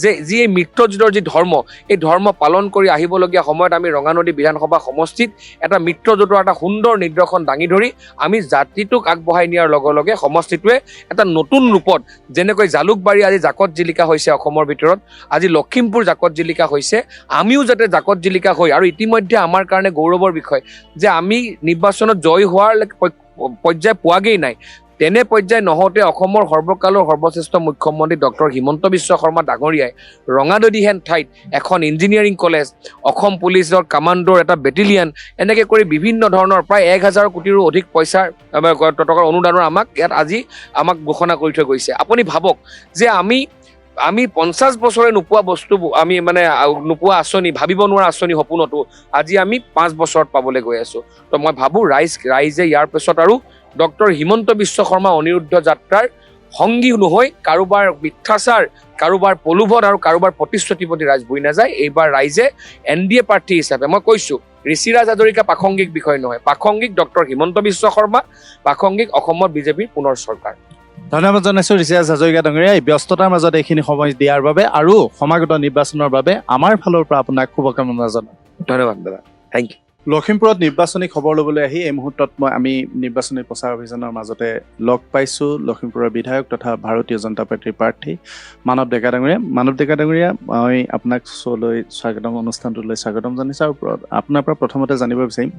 যে এই মিত্ৰজোঁটৰ যি ধৰ্ম, এই ধৰ্ম পালন কৰি আহিবলগীয়া সময়ত আমি ৰঙানদী বিধানসভা সমষ্টিত এটা মিত্ৰজোঁটৰ এটা সুন্দৰ নিদৰ্শন দাঙি ধৰি আমি জাতিটোক আগবঢ়াই নিয়াৰ লগে লগে সমষ্টিটোৱে এটা নতুন ৰূপত, যেনেকৈ জালুকবাৰী আজি জাকত জিলিকা হৈছে অসমৰ ভিতৰত, আজি লখিমপুৰ জাকত জিলিকা হৈছে, আমিও যাতে জাকত জিলিকা হৈ, আৰু ইতিমধ্যে আমাৰ কাৰণে গৌৰৱৰ বিষয় যে আমি নিৰ্বাচনত জয়ী হোৱাৰ পৰ্যায় পোৱাগেই নাই। তেনে পৰ্যায় নহওঁতে অসমৰ সৰ্বকালৰ সৰ্বশ্ৰেষ্ঠ মুখ্যমন্ত্ৰী ডক্টৰ হিমন্ত বিশ্ব শৰ্মা ডাঙৰীয়াই ৰঙানদী হেন ঠাইত এখন ইঞ্জিনিয়াৰিং কলেজ, অসম পুলিচৰ কামাণ্ডোৰ এটা বেটেলিয়ান, এনেকৈ কৰি বিভিন্ন ধৰণৰ প্ৰায় 1000 কোটিৰো অধিক পইচাৰ টকাৰ অনুদানৰ আমাক ঘোষণা কৰি থৈ গৈছে। আপুনি ভাবক যে আমি 50 বছৰে নোপোৱা বস্তু, আমি নোপোৱা আঁচনি, ভাবিব নোৱাৰা আঁচনি সপোনতো আজি আমি 5 বছৰত পাবলৈ গৈ আছো। তো মই ভাবোঁ ৰাইজে ইয়াৰ পিছত আৰু ডক্টৰ হিমন্ত বিশ্ব শৰ্মা অনিৰুদ্ধ যাত্ৰাৰ সংগী নহৈ কাৰোবাৰ মিথ্যাচাৰ, কাৰোবাৰ প্ৰলোভন আৰু কাৰোবাৰ প্ৰতিশ্ৰুতিৰ প্ৰতি ৰাইজ বৈ নাযায়। এইবাৰ ৰাইজে NDA প্ৰাৰ্থী হিচাপে মই কৈছোঁ, ঋষিৰাজ হাজৰিকা প্ৰাসংগিক বিষয় নহয়, প্ৰাসংগিক ডক্টৰ হিমন্ত বিশ্ব শৰ্মা, প্ৰাসংগিক অসমৰ বিজেপিৰ পুনৰ চৰকাৰ। ধন্যবাদ জনাইছোঁ ঋষিৰাজ হাজৰিকা ডাঙৰীয়া এই ব্যস্ততাৰ মাজত এইখিনি সময় দিয়াৰ বাবে আৰু সমাগত নিৰ্বাচনৰ বাবে আমাৰ ফালৰ পৰা আপোনাক শুভকামনা জনাওঁ। ধন্যবাদ দাদা, থেংক ইউ। লখিমপুৰত নিৰ্বাচনী খবৰ ল'বলৈ আহি এই মুহূৰ্তত আমি নিৰ্বাচনী প্ৰচাৰ অভিযানৰ মাজতে লগ পাইছোঁ লখিমপুৰৰ বিধায়ক তথা ভাৰতীয় জনতা পাৰ্টীৰ প্ৰাৰ্থী মানৱ ডেকা ডাঙৰীয়া। মই আপোনাক শ্ব'লৈ অনুষ্ঠানটোলৈ স্বাগতম জনাইছোঁ। আৰু আপোনাৰ পৰা প্ৰথমতে জানিব বিচাৰিম,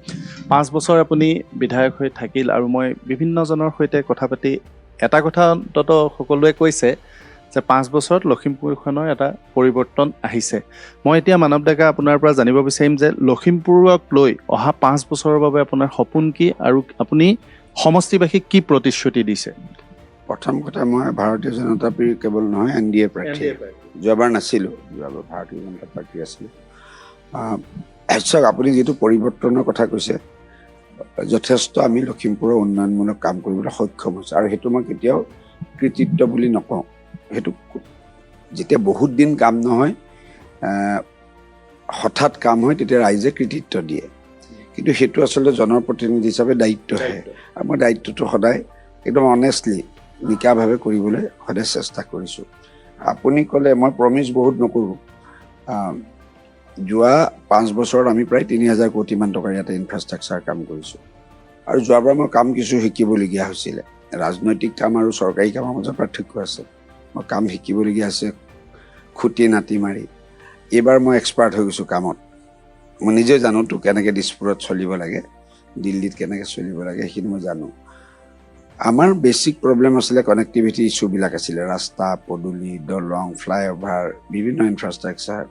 5 বছৰ আপুনি বিধায়ক হৈ থাকিল আৰু মই বিভিন্নজনৰ সৈতে কথা পাতি এটা কথা অন্তত সকলোৱে কৈছে যে 5 বছৰত লখিমপুৰখনৰ এটা পৰিৱৰ্তন আহিছে। মই এতিয়া মানৱ ডেকা আপোনাৰ পৰা জানিব বিচাৰিম যে লখিমপুৰক লৈ অহা 5 বছৰৰ বাবে আপোনাৰ সপোন কি আৰু আপুনি সমষ্টিবাসীক কি প্ৰতিশ্ৰুতি দিছে? প্ৰথম কথা, মই ভাৰতীয় জনতা পাৰ্টী কেৱল নহয়, NDA প্ৰাৰ্থী। যোৱাবাৰ নাছিলোঁ, যোৱাবাৰ ভাৰতীয় জনতা পাৰ্টী আছিলোঁ। চাওক, আপুনি যিটো পৰিৱৰ্তনৰ কথা কৈছে, যথেষ্ট আমি লখিমপুৰৰ উন্নয়নমূলক কাম কৰিবলৈ সক্ষম হৈছোঁ। আৰু সেইটো মই কেতিয়াও কৃতিত্ব বুলি নকওঁ। সেইটো যেতিয়া বহুত দিন কাম নহয়, হঠাৎ কাম হয়, তেতিয়া ৰাইজে কৃতিত্ব দিয়ে। কিন্তু সেইটো আচলতে জনপ্ৰতিনিধি হিচাপে দায়িত্বহে। আৰু মই দায়িত্বটো সদায় একদম অনেষ্টলি, নিকাভাৱে কৰিবলৈ সদায় চেষ্টা কৰিছোঁ। আপুনি ক'লে মই প্ৰমিছ বহুত নকৰোঁ। যোৱা 5 বছৰত আমি প্ৰায় 3,000 কোটিমান টকাৰ ইয়াতে ইনফ্ৰাষ্ট্ৰাকচাৰ কাম কৰিছোঁ আৰু যোৱাবাৰ মই কাম কিছু শিকিবলগীয়া হৈছিলে ৰাজনৈতিক কাম আৰু চৰকাৰী কামৰ মাজত পাৰ্থক্য আছে মই কাম শিকিবলগীয়া আছে খুঁটি নাটি মাৰি এইবাৰ মই এক্সপাৰ্ট হৈ গৈছোঁ কামত মই নিজে জানোতো কেনেকৈ দিছপুৰত চলিব লাগে দিল্লীত কেনেকৈ চলিব লাগে সেইখিনি মই জানো আমাৰ বেছিক প্ৰব্লেম আছিলে কানেক্টিভিটি ইছ্যুবিলাক আছিলে ৰাস্তা পদূলি দলং ফ্লাইঅভাৰ বিভিন্ন ইনফ্ৰাষ্ট্ৰাকচাৰ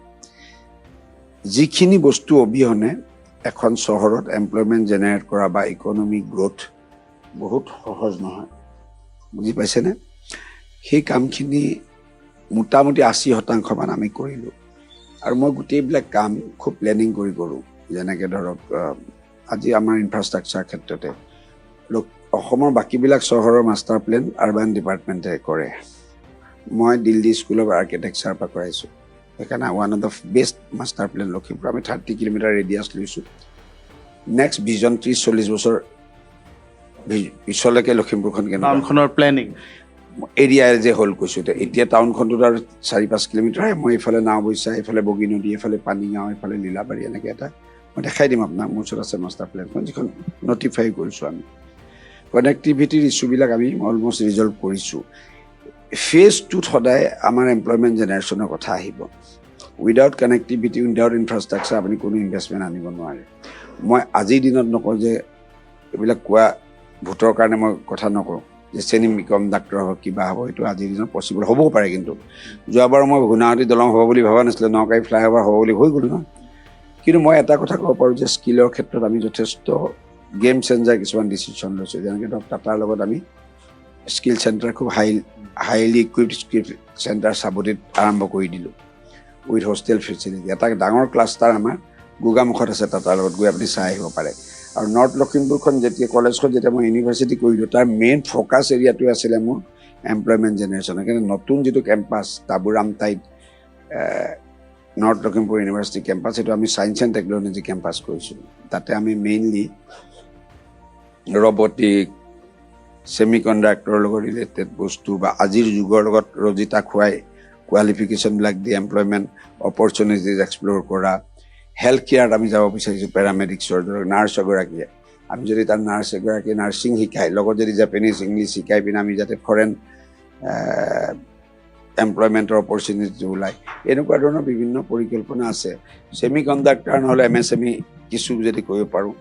যিখিনি বস্তু অবিহনে এখন চহৰত এমপ্লয়মেণ্ট জেনেৰেট কৰা বা ইকনমিক গ্ৰোথ বহুত সহজ নহয় বুজি পাইছেনে সেই কামখিনি মোটামুটি 80% আমি কৰিলোঁ আৰু মই গোটেইবিলাক কাম খুব প্লেনিং কৰি কৰোঁ যেনেকৈ ধৰক আজি আমাৰ ইনফ্ৰাষ্ট্ৰাকচাৰ ক্ষেত্ৰতে অসমৰ বাকীবিলাক চহৰৰ মাষ্টাৰ প্লেন আৰ্বান ডিপাৰ্টমেণ্টে কৰে মই দিল্লী স্কুল অফ আৰ্কিটেক্সাৰৰ পৰা কৰাইছোঁ সেইকাৰণে one of the best master plan Lakhimpur আমি 30 কিলোমিটাৰ ৰেডিয়াছ লৈছোঁ নেক্সট ভিজন 30-40 বছৰ পিছলৈকে লখিমপুৰখন কেনেকুৱা টাউনখনৰ প্লেনিং এৰিয়াৰ যে হ'ল কৈছোঁ এতিয়া টাউনখনটোত আৰু 4-5 কিলোমিটাৰহে মই এইফালে নাওবৈচা এইফালে বগী নদী এইফালে পানীগাঁও এইফালে লীলাবাৰী এনেকৈ এটা মই দেখাই দিম আপোনাক মোৰ ওচৰত আছে মাষ্টাৰ প্লেনখন যিখন নটিফাই কৰিছোঁ আমি কানেক্টিভিটিৰ ইছ্যুবিলাক আমি অলমষ্ট ৰিজল্ভ কৰিছোঁ ফেজ 2ত সদায় আমাৰ এমপ্লয়মেণ্ট জেনেৰেশ্যনৰ কথা আহিব উইদাউট কানেক্টিভিটি উইদাউট ইনফ্ৰাষ্ট্ৰাকচাৰ আপুনি কোনো ইনভেষ্টমেণ্ট আনিব নোৱাৰে মই আজিৰ দিনত নকওঁ যে এইবিলাক কোৱা ভোটৰ কাৰণে মই কথা নকওঁ যে চেনি কণ্ডাক্টৰ হওক কিবা হ'ব এইটো আজিৰ দিনত পচিবল হ'বও পাৰে কিন্তু যোৱাবাৰ মই গুণাৱতী দলং হ'ব বুলি ভবা নাছিলোঁ নকাৰী ফ্লাইঅভাৰ হ'ব বুলি হৈ গ'ল ন কিন্তু মই এটা কথা ক'ব পাৰোঁ যে স্কিলৰ ক্ষেত্ৰত আমি যথেষ্ট গেম চেঞ্জাৰ কিছুমান ডিচিশ্যন লৈছোঁ যেনেকৈ ধৰক টাটাৰ লগত আমি স্কিল চেণ্টাৰ খুব হাইলি ইকুইপড স্কিল চেণ্টাৰ চাবুতিত আৰম্ভ কৰি দিলোঁ উইথ হোষ্টেল ফেচিলিটি এটা ডাঙৰ ক্লাষ্টাৰ আমাৰ গোগামুখত আছে টাটাৰ লগত গৈ আপুনি চাই আহিব পাৰে আৰু নৰ্থ লখিমপুৰখন যেতিয়া কলেজখন যেতিয়া মই ইউনিভাৰ্চিটি কৰিলোঁ তাৰ মেইন ফ'কাছ এৰিয়াটোৱে আছিলে মোৰ এমপ্লয়মেণ্ট জেনেৰেশ্যনৰ কিন্তু নতুন যিটো কেম্পাছ তাবুৰামতাইত নৰ্থ লখিমপুৰ ইউনিভাৰ্চিটি কেম্পাছ সেইটো আমি ছায়েন্স এণ্ড টেকন'লজি কেম্পাছ কৰিছোঁ তাতে আমি মেইনলি ৰবটিক ছেমি কণ্ডাক্টৰৰ লগত ৰিলেটেড বস্তু বা আজিৰ যুগৰ লগত ৰজিতা খুৱাই কোৱালিফিকেশ্যনবিলাক দি এমপ্লয়মেণ্ট অপৰচুনিটিজ এক্সপ্ল'ৰ কৰা হেল্থ কেয়াৰত আমি যাব বিচাৰিছোঁ পেৰামেডিক্সৰ ধৰক নাৰ্ছ এগৰাকীয়ে আমি যদি তাৰ নাৰ্ছ এগৰাকীয়ে নাৰ্ছিং শিকায় লগত যদি জাপানীজ ইংলিছ শিকাই পিনে আমি যাতে ফৰেন এমপ্লয়মেণ্টৰ অপৰচুনিটি ওলায় এনেকুৱা ধৰণৰ বিভিন্ন পৰিকল্পনা আছে ছেমি কণ্ডাক্টৰ নহ'লে MSME কিছু যদি কৰিব পাৰোঁ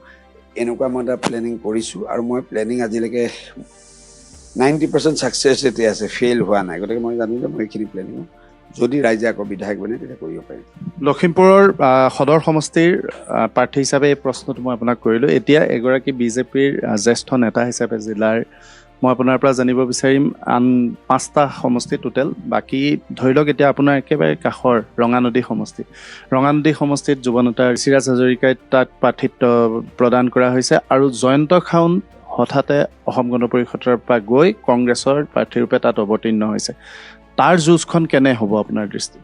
এনেকুৱা মই এটা প্লেনিং কৰিছোঁ আৰু মই প্লেনিং আজিলৈকে 90% ছাকচেছ ৰেটে আছে ফেইল হোৱা নাই গতিকে মই জানো যে মই এইখিনি প্লেনিং যদি ৰাইজে আকৌ বিধায়ক বনে তেতিয়া কৰিব পাৰিম লখিমপুৰৰ সদৰ সমষ্টিৰ প্ৰাৰ্থী হিচাপে এই প্ৰশ্নটো মই আপোনাক কৰিলোঁ এতিয়া এগৰাকী বিজেপিৰ জ্যেষ্ঠ নেতা হিচাপে জিলাৰ মই আপোনাৰ পৰা জানিব বিচাৰিম আন 5টা সমষ্টি টোটেল বাকী ধৰি লওক এতিয়া আপোনাৰ একেবাৰে কাষৰ ৰঙানদী সমষ্টিত যুৱ নেতা ঋষিৰাজ হাজৰিকাই তাত প্ৰাৰ্থিত্ব প্ৰদান কৰা হৈছে আৰু জয়ন্ত খাউন হঠাতে অসম গণ পৰিষদৰ পৰা গৈ কংগ্ৰেছৰ প্ৰাৰ্থীৰূপে তাত অৱতীৰ্ণ হৈছে তাৰ যুঁজখন কেনে হ'ব আপোনাৰ দৃষ্টিত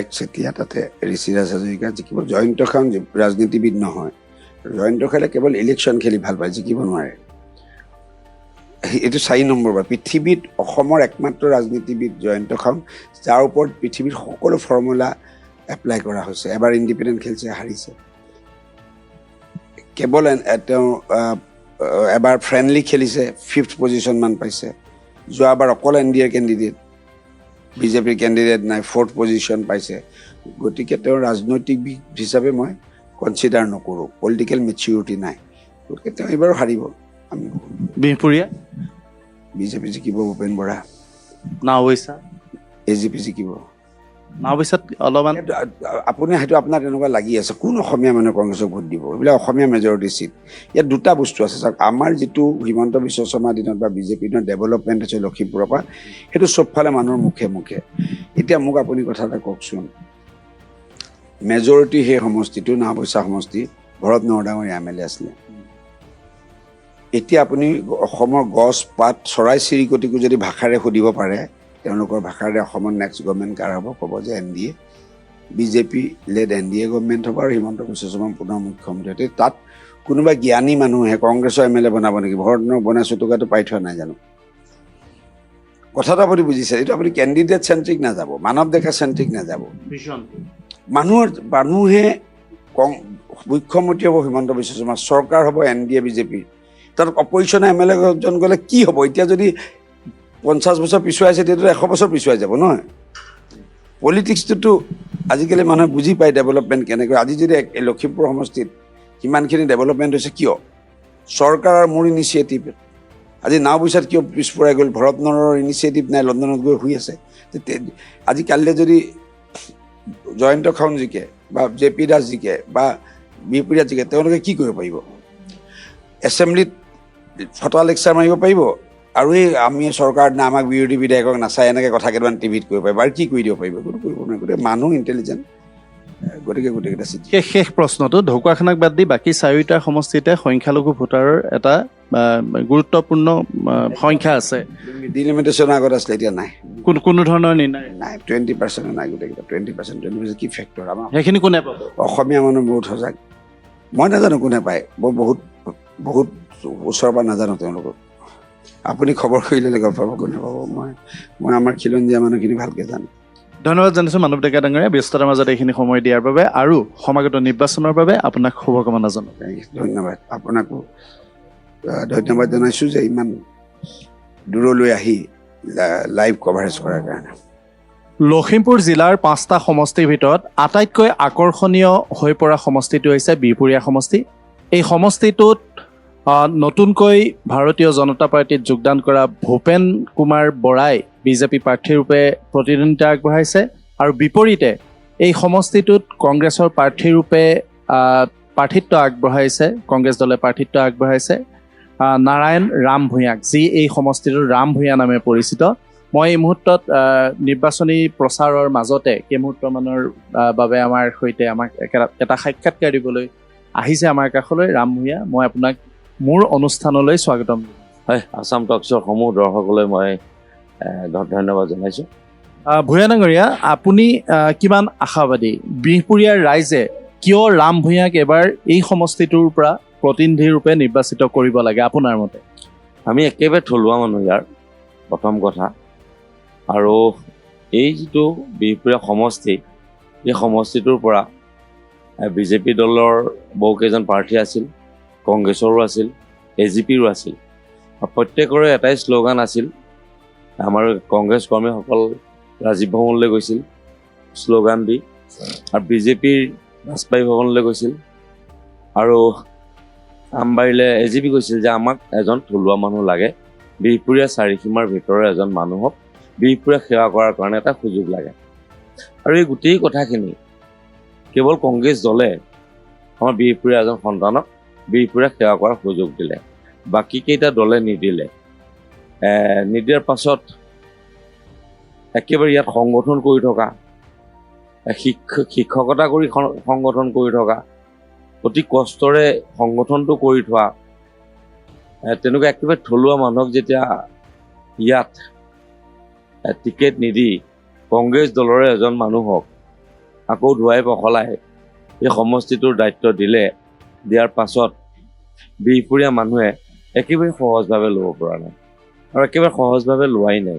একচেতিয়া তাতে ঋষিৰাজ হাজৰিকা জিকিব জয়ন্ত খাউন ৰাজনীতিবিদ নহয় জয়ন্ত খালে কেৱল ইলেকশ্যন খেলি ভাল পায় জিকিব নোৱাৰে এইটো 4 নম্বৰ বাৰ পৃথিৱীত অসমৰ একমাত্ৰ ৰাজনীতিবিদ জয়ন্ত খাউন যাৰ ওপৰত পৃথিৱীৰ সকলো ফৰ্মুলা এপ্লাই কৰা হৈছে এবাৰ ইণ্ডিপেণ্ডেণ্ট খেলিছে হাৰিছে কেৱল তেওঁ এবাৰ ফ্ৰেণ্ডলি খেলিছে 5th পজিশ্যন মান পাইছে যোৱাবাৰ অকল NDA কেণ্ডিডেট বিজেপিৰ কেণ্ডিডেট নাই 4th পজিশ্যন পাইছে গতিকে তেওঁৰ ৰাজনৈতিক হিচাপে মই কনচিডাৰ নকৰোঁ পলিটিকেল মেচিউৰিটি নাই গতিকে তেওঁ এইবাৰো হাৰিব আমি বিহপুৰীয়া বিজেপি জিকিব ভূপেন বৰা নাওবৈচা AGP জিকিব নাওবৈচাত অলপমান আপুনি হয়তো আপোনাৰ তেনেকুৱা লাগি আছে কোন অসমীয়া মানুহে কংগ্ৰেছক ভোট দিব এইবিলাক অসমীয়া মেজৰিটি চিট ইয়াত দুটা বস্তু আছে চাওক আমাৰ যিটো হিমন্ত বিশ্ব শৰ্মাৰ দিনত বা বিজেপিৰ দিনত ডেভেলপমেণ্ট হৈছে লখিমপুৰৰ পৰা সেইটো চবফালে মানুহৰ মুখে মুখে এতিয়া মোক আপুনি কথা এটা কওকচোন মেজৰিটি সেই সমষ্টিটো নাওবৈচা সমষ্টি ভৰত নৰডাঙৰীয়া MLA আছিলে এতিয়া আপুনি অসমৰ গছ পাত চৰাই চিৰিকটিকো যদি ভাষাৰে সুধিব পাৰে তেওঁলোকৰ ভাষাৰে অসমৰ নেক্সট গভৰ্ণমেণ্ট কাৰ হ'ব ক'ব যে NDA BJP led NDA government হ'ব আৰু হিমন্ত বিশ্ব শৰ্মা পুনৰ মুখ্যমন্ত্ৰী তাত কোনোবা জ্ঞানী মানুহে কংগ্ৰেছৰ MLA বনাব নেকি ভৰতনৰ বনাই চটুকাটো পাই থোৱা নাই জানো কথাটো আপুনি বুজিছে এইটো আপুনি কেণ্ডিডেট চেণ্ট্ৰিক নাযাব মানৱ ডেকা চেণ্ট্ৰিক নাযাব মানুহে মুখ্যমন্ত্ৰী হ'ব হিমন্ত বিশ্ব শৰ্মা, চৰকাৰ হ'ব NDA BJP, তাত অপজিশ্যনে MLA জন গ'লে কি হ'ব? এতিয়া যদি 50 বছৰ পিছুৱাই আছে তেতিয়াতো 100 বছৰ পিছুৱাই যাব নহয়। পলিটিক্সটোতো আজিকালি মানুহে বুজি পায় ডেভেলপমেণ্ট কেনেকৈ। আজি যদি লখিমপুৰ সমষ্টিত সিমানখিনি ডেভেলপমেণ্ট হৈছে কিয়? চৰকাৰৰ মোৰ ইনিচিয়েটিভ। আজি নাওবৈচাত কিয় পিছপৰাই গ'ল? ভৰত নৰৰ ইনিচিয়েটিভ নাই, লণ্ডনত গৈ শুই আছে। আজি কালিলৈ যদি জয়ন্ত খাউন জিকে বা JP দাস জিকে বা বিহপুৰীয়া জিকে, তেওঁলোকে কি কৰিব পাৰিব? এছেম্বলিত ফটা লেকচাৰ মাৰিব পাৰিব আৰু এই আমি চৰকাৰৰ দিনা আমাক বিৰোধী বিধায়কক নাচাই এনেকৈ কথা কেইটামান টিভিত কৰিব পাৰিব আৰু কি কৰি দিব পাৰিব? কোনো কৰিব নোৱাৰে। গতিকে মানুহ ইণ্টেলিজেণ্ট, গতিকে গোটেইকেইটা চিঠি। শেষ প্ৰশ্নটো, ঢকুৱাখানাক বাদ দি বাকী 4টা সমষ্টিতে সংখ্যালঘু ভোটাৰৰ এটা গুৰুত্বপূৰ্ণ সংখ্যা আছে। ডিলিমিটেশ্যনৰ আগত আছিলে, এতিয়া নাই। কোনো ধৰণৰ নিৰ্ণয় নাই, 20% নাই গোটেইকেইটা। 20% কি ফেক্টৰ? আমাৰ সেইখিনি কোনে পাব? অসমীয়া মানুহ বহুত সজাগ। মই নাজানো কোনে পায়, মই বহুত ওচৰৰ পৰা নাজানো তেওঁলোকক। আপুনি খবৰ কৰিলে গম পাব কোনে পাব। মই আমাৰ খিলঞ্জীয়া মানুহখিনি ভালকৈ জানো। ধন্যবাদ জানিছোঁ মানৱ ডেকা ডাঙৰীয়া, ব্যস্ততাৰ মাজত এইখিনি সময় দিয়াৰ বাবে আৰু সমাগত নিৰ্বাচনৰ বাবে আপোনাক শুভকামনা জনাওঁ। ধন্যবাদ। আপোনাকো ধন্যবাদ জনাইছোঁ যে ইমান দূৰলৈ আহি লাইভ কভাৰেজ কৰাৰ কাৰণে। লখিমপুৰ জিলাৰ 5টা সমষ্টিৰ ভিতৰত আটাইতকৈ আকৰ্ষণীয় হৈ পৰা সমষ্টিটো হৈছে বিহপুৰীয়া সমষ্টি। এই সমষ্টিটোত নতুনকৈ ভাৰতীয় জনতা পাৰ্টীত যোগদান কৰা ভূপেন কুমাৰ বৰাই BJP প্ৰাৰ্থীৰূপে প্ৰতিদ্বন্দ্বিতা আগবঢ়াইছে আৰু বিপৰীতে এই সমষ্টিটোত কংগ্ৰেছৰ প্ৰাৰ্থীৰূপে প্ৰাৰ্থিত্ব আগবঢ়াইছে, কংগ্ৰেছ দলে প্ৰাৰ্থিত্ব আগবঢ়াইছে নাৰায়ণ ৰাম ভূঞাক, যি এই সমষ্টিটোৰ ৰাম ভূঞা নামে পৰিচিত। মই এই মুহূৰ্তত নিৰ্বাচনী প্ৰচাৰৰ মাজতে কেইমুহূৰ্তমানৰ বাবে আমাৰ সৈতে আমাক এটা সাক্ষাৎকাৰ দিবলৈ আহিছে আমাৰ কাষলৈ ৰাম ভূঞা। মই আপোনাক মোৰ অনুষ্ঠানলৈ স্বাগতম। হয়, আছাম টকছৰ সমূহ দৰ্শকলৈ মই ধন্যবাদ জনাইছোঁ। ভূঞা ডাঙৰীয়া, আপুনি কিমান আশাবাদী? বিহপুৰীয়াৰ ৰাইজে কিয় ৰাম ভূঞাক এবাৰ এই সমষ্টিটোৰ পৰা প্ৰতিনিধিৰূপে নিৰ্বাচিত কৰিব লাগে আপোনাৰ মতে? আমি একেবাৰে থলুৱা মানুহ ইয়াৰ, প্ৰথম কথা। আৰু এই যিটো বিহপুৰীয়া সমষ্টি, এই সমষ্টিটোৰ পৰা BJP দলৰ বহুকেইজন প্ৰাৰ্থী আছিল, কংগ্ৰেছৰো আছিল, AGPৰো আছিল। প্ৰত্যেকৰে এটাই শ্লোগান আছিল। আমাৰ কংগ্ৰেছ কৰ্মীসকল ৰাজীৱ ভৱনলৈ গৈছিল শ্লোগান দি, আৰু BJPৰ বাজপেয়ী ভৱনলৈ গৈছিল, আৰু আমবাৰীলৈ AGP গৈছিল যে আমাক এজন থলুৱা মানুহ লাগে, বিহপুৰীয়া চাৰিসীমাৰ ভিতৰৰ এজন মানুহক বিহপুৰীয়া সেৱা কৰাৰ কাৰণে এটা সুযোগ লাগে। আৰু এই গোটেই কথাখিনি কেৱল কংগ্ৰেছ দলে আমাৰ বিহপুৰীয়া এজন সন্তানক বিহপুৰীয়া সেৱা কৰাৰ সুযোগ দিলে, বাকী কেইটা দলে নিদিলে। নিদিয়াৰ পাছত একেবাৰে ইয়াত সংগঠন কৰি থকা, শিক্ষকতা কৰি সংগঠন কৰি থকা, অতি কষ্টৰে সংগঠনটো কৰি থোৱা তেনেকুৱা একেবাৰে থলুৱা মানুহক যেতিয়া ইয়াত টিকেট নিদি কংগ্ৰেছ দলৰে এজন মানুহক আকৌ ধুৱাই পখলাই এই সমষ্টিটোৰ দায়িত্ব দিয়াৰ পাছত বিহপুৰীয়া মানুহে একেবাৰে সহজভাৱে ল'ব পৰা নাই, আৰু একেবাৰে সহজভাৱে লোৱাই নাই।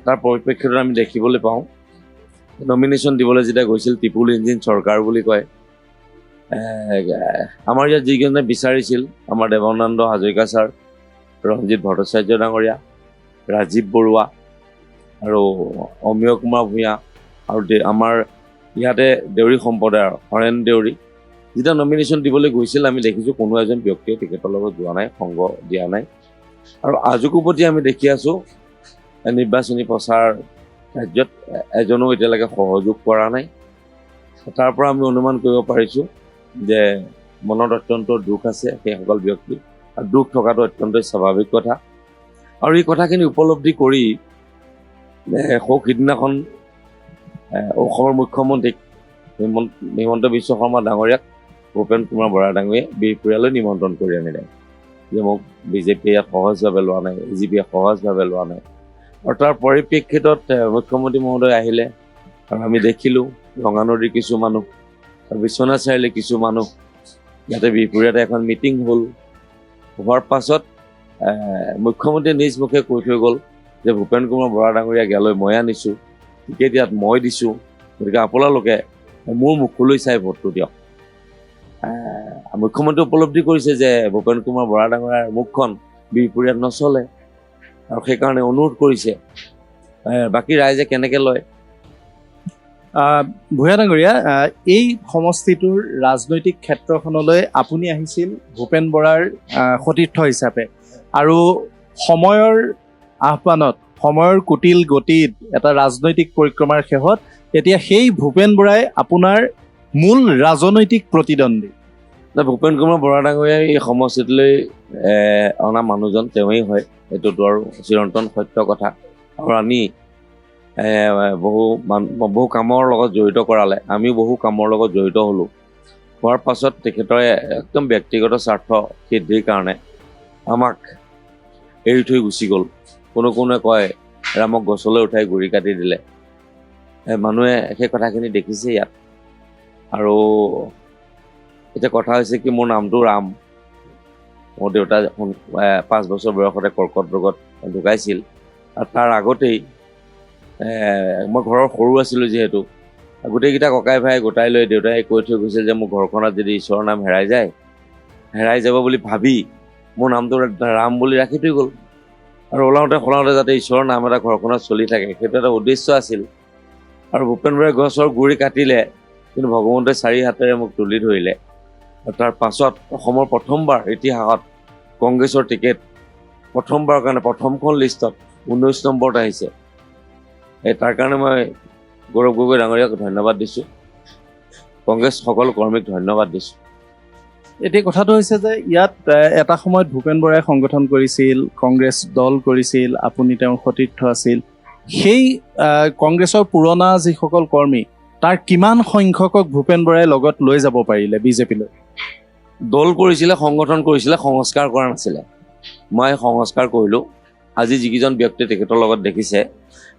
তাৰ পৰিপ্ৰেক্ষিতত আমি দেখিবলৈ পাওঁ, নমিনেশ্যন দিবলৈ যেতিয়া গৈছিল ত্ৰিপুল ইঞ্জিন চৰকাৰ বুলি কয়। আমাৰ ইয়াত যিকেইজনে বিচাৰিছিল, আমাৰ দেৱানন্দ হাজৰিকা ছাৰ, ৰঞ্জিত ভট্টাচাৰ্য ডাঙৰীয়া, ৰাজীৱ বৰুৱা আৰু অমীয় কুমাৰ ভূঞা, আৰু আমাৰ ইয়াতে দেউৰী সম্প্ৰদায়ৰ হৰেণ দেউৰী, যেতিয়া নমিনেশ্যন দিবলৈ গৈছিল আমি দেখিছোঁ কোনো এজন ব্যক্তিয়ে টিকেটৰ লগত যোৱা নাই, সংগ দিয়া নাই। আৰু আজুকো প্ৰতি আমি দেখি আছোঁ নিৰ্বাচনী প্ৰচাৰ কাৰ্যত এজনো এতিয়ালৈকে সহযোগ কৰা নাই। তাৰ পৰা আমি অনুমান কৰিব পাৰিছোঁ যে মনত অত্যন্ত দুখ আছে সেইসকল ব্যক্তি, আৰু দুখ থকাটো অত্যন্ত স্বাভাৱিক কথা। আৰু এই কথাখিনি উপলব্ধি কৰি সিদিনাখন অসমৰ মুখ্যমন্ত্ৰীক হিমন্ত বিশ্ব শৰ্মা ডাঙৰীয়াক ভূপেন কুমাৰ বৰা ডাঙৰীয়াই বিহপুৰীয়ালৈ নিমন্ত্ৰণ কৰি আনিলে যে মোক BJPয়ে ইয়াত সহজভাৱে লোৱা নাই, AGPয়ে সহজভাৱে লোৱা নাই। আৰু তাৰ পৰিপ্ৰেক্ষিতত মুখ্যমন্ত্ৰী মহোদয় আহিলে, আৰু আমি দেখিলোঁ ৰঙানদীৰ কিছু মানুহ, বিশ্বনাথ চাৰিআলিৰ কিছু মানুহ, ইয়াতে বিহপুৰীয়াতে এখন মিটিং হ'ল। হোৱাৰ পাছত মুখ্যমন্ত্ৰীয়ে নিজ মুখে কৈ থৈ গ'ল যে ভূপেন কুমাৰ বৰা ডাঙৰীয়াক ইয়ালৈ মই আনিছোঁ, টিকেট ইয়াত মই দিছোঁ, গতিকে আপোনালোকে মোৰ মুখলৈ চাই ভোটটো দিয়ক। মুখ্যমন্ত্ৰী উপলব্ধি কৰিছে যে ভূপেন কুমাৰ বৰা ডাঙৰীয়াৰ মুখখন বিহপুৰীয়াত নচলে, আৰু সেইকাৰণে অনুৰোধ কৰিছে। বাকী ৰাইজে কেনেকৈ লয়। ভূঞা ডাঙৰীয়া, এই সমষ্টিটোৰ ৰাজনৈতিক ক্ষেত্ৰখনলৈ আপুনি আহিছিল ভূপেন বৰাৰ সতীৰ্থ হিচাপে, আৰু সময়ৰ আহ্বানত, সময়ৰ কুটিল গতিত এটা ৰাজনৈতিক পৰিক্ৰমাৰ শেষত এতিয়া সেই ভূপেন বৰাই আপোনাৰ মূল ৰাজনৈতিক প্ৰতিদ্বন্দ্বী। ভূপেন কুমাৰ বৰা ডাঙৰীয়াই এই সমষ্টিটোলৈ অনা মানুহজন তেওঁৱেই হয়, এইটোতো আৰু চিৰন্তন সত্য কথা। আৰু আমি বহু কামৰ লগত জড়িত কৰালে, আমিও বহু কামৰ লগত জড়িত হ'লোঁ। হোৱাৰ পাছত তেখেতৰ একদম ব্যক্তিগত স্বাৰ্থ সিদ্ধিৰ কাৰণে আমাক এৰি থৈ গুচি গ'ল। কোনোৱে কয় ৰামক গছলৈ উঠাই গুৰি কাটি দিলে। মানুহে সেই কথাখিনি দেখিছে ইয়াত। আৰু এতিয়া কথা হৈছে কি, মোৰ নামটো ৰাম। মোৰ দেউতা 5 বছৰ বয়সতে কৰ্কট ৰোগত ঢুকাইছিল, আৰু তাৰ আগতেই মই ঘৰৰ সৰু আছিলোঁ যিহেতু, গোটেইকেইটা ককাই ভাই গোটাই লৈ দেউতাই কৈ থৈ গৈছিল যে মোৰ ঘৰখনত যদি ঈশ্বৰৰ নাম হেৰাই যাব বুলি ভাবি মোৰ নামটো ৰাম বুলি ৰাখি থৈ গ'ল। আৰু ওলাওঁতে যাতে ঈশ্বৰৰ নাম এটা ঘৰখনত চলি থাকে, সেইটো এটা উদ্দেশ্য আছিল। আৰু ভূপেন বৰাই গছৰ গুৰি কাটিলে, কিন্তু ভগৱন্তই 4 হাতেৰে মোক তুলি ধৰিলে। আৰু তাৰ পাছত অসমৰ প্ৰথমবাৰ ইতিহাসত কংগ্ৰেছৰ টিকেট প্ৰথমবাৰৰ কাৰণে প্ৰথমখন লিষ্টত 19 নম্বৰত আহিছে। তাৰ কাৰণে মই গৌৰৱ গগৈ ডাঙৰীয়াক ধন্যবাদ দিছোঁ, কংগ্ৰেছ সকলো কৰ্মীক ধন্যবাদ দিছোঁ। এতিয়া কথাটো হৈছে যে ইয়াত এটা সময়ত ভূপেন বৰাই সংগঠন কৰিছিল, কংগ্ৰেছ দল কৰিছিল, আপুনি তেওঁৰ সতীৰ্থ আছিল। সেই কংগ্ৰেছৰ পুৰণা যিসকল কৰ্মী, তাৰ কিমান সংখ্যকক ভূপেন বৰাই লগত লৈ যাব পাৰিলে বিজেপিলৈ? দল কৰিছিলে, সংগঠন কৰিছিলে, সংস্কাৰ কৰা নাছিলে। মই সংস্কাৰ কৰিলোঁ। আজি যিকেইজন ব্যক্তি তেখেতৰ লগত দেখিছে,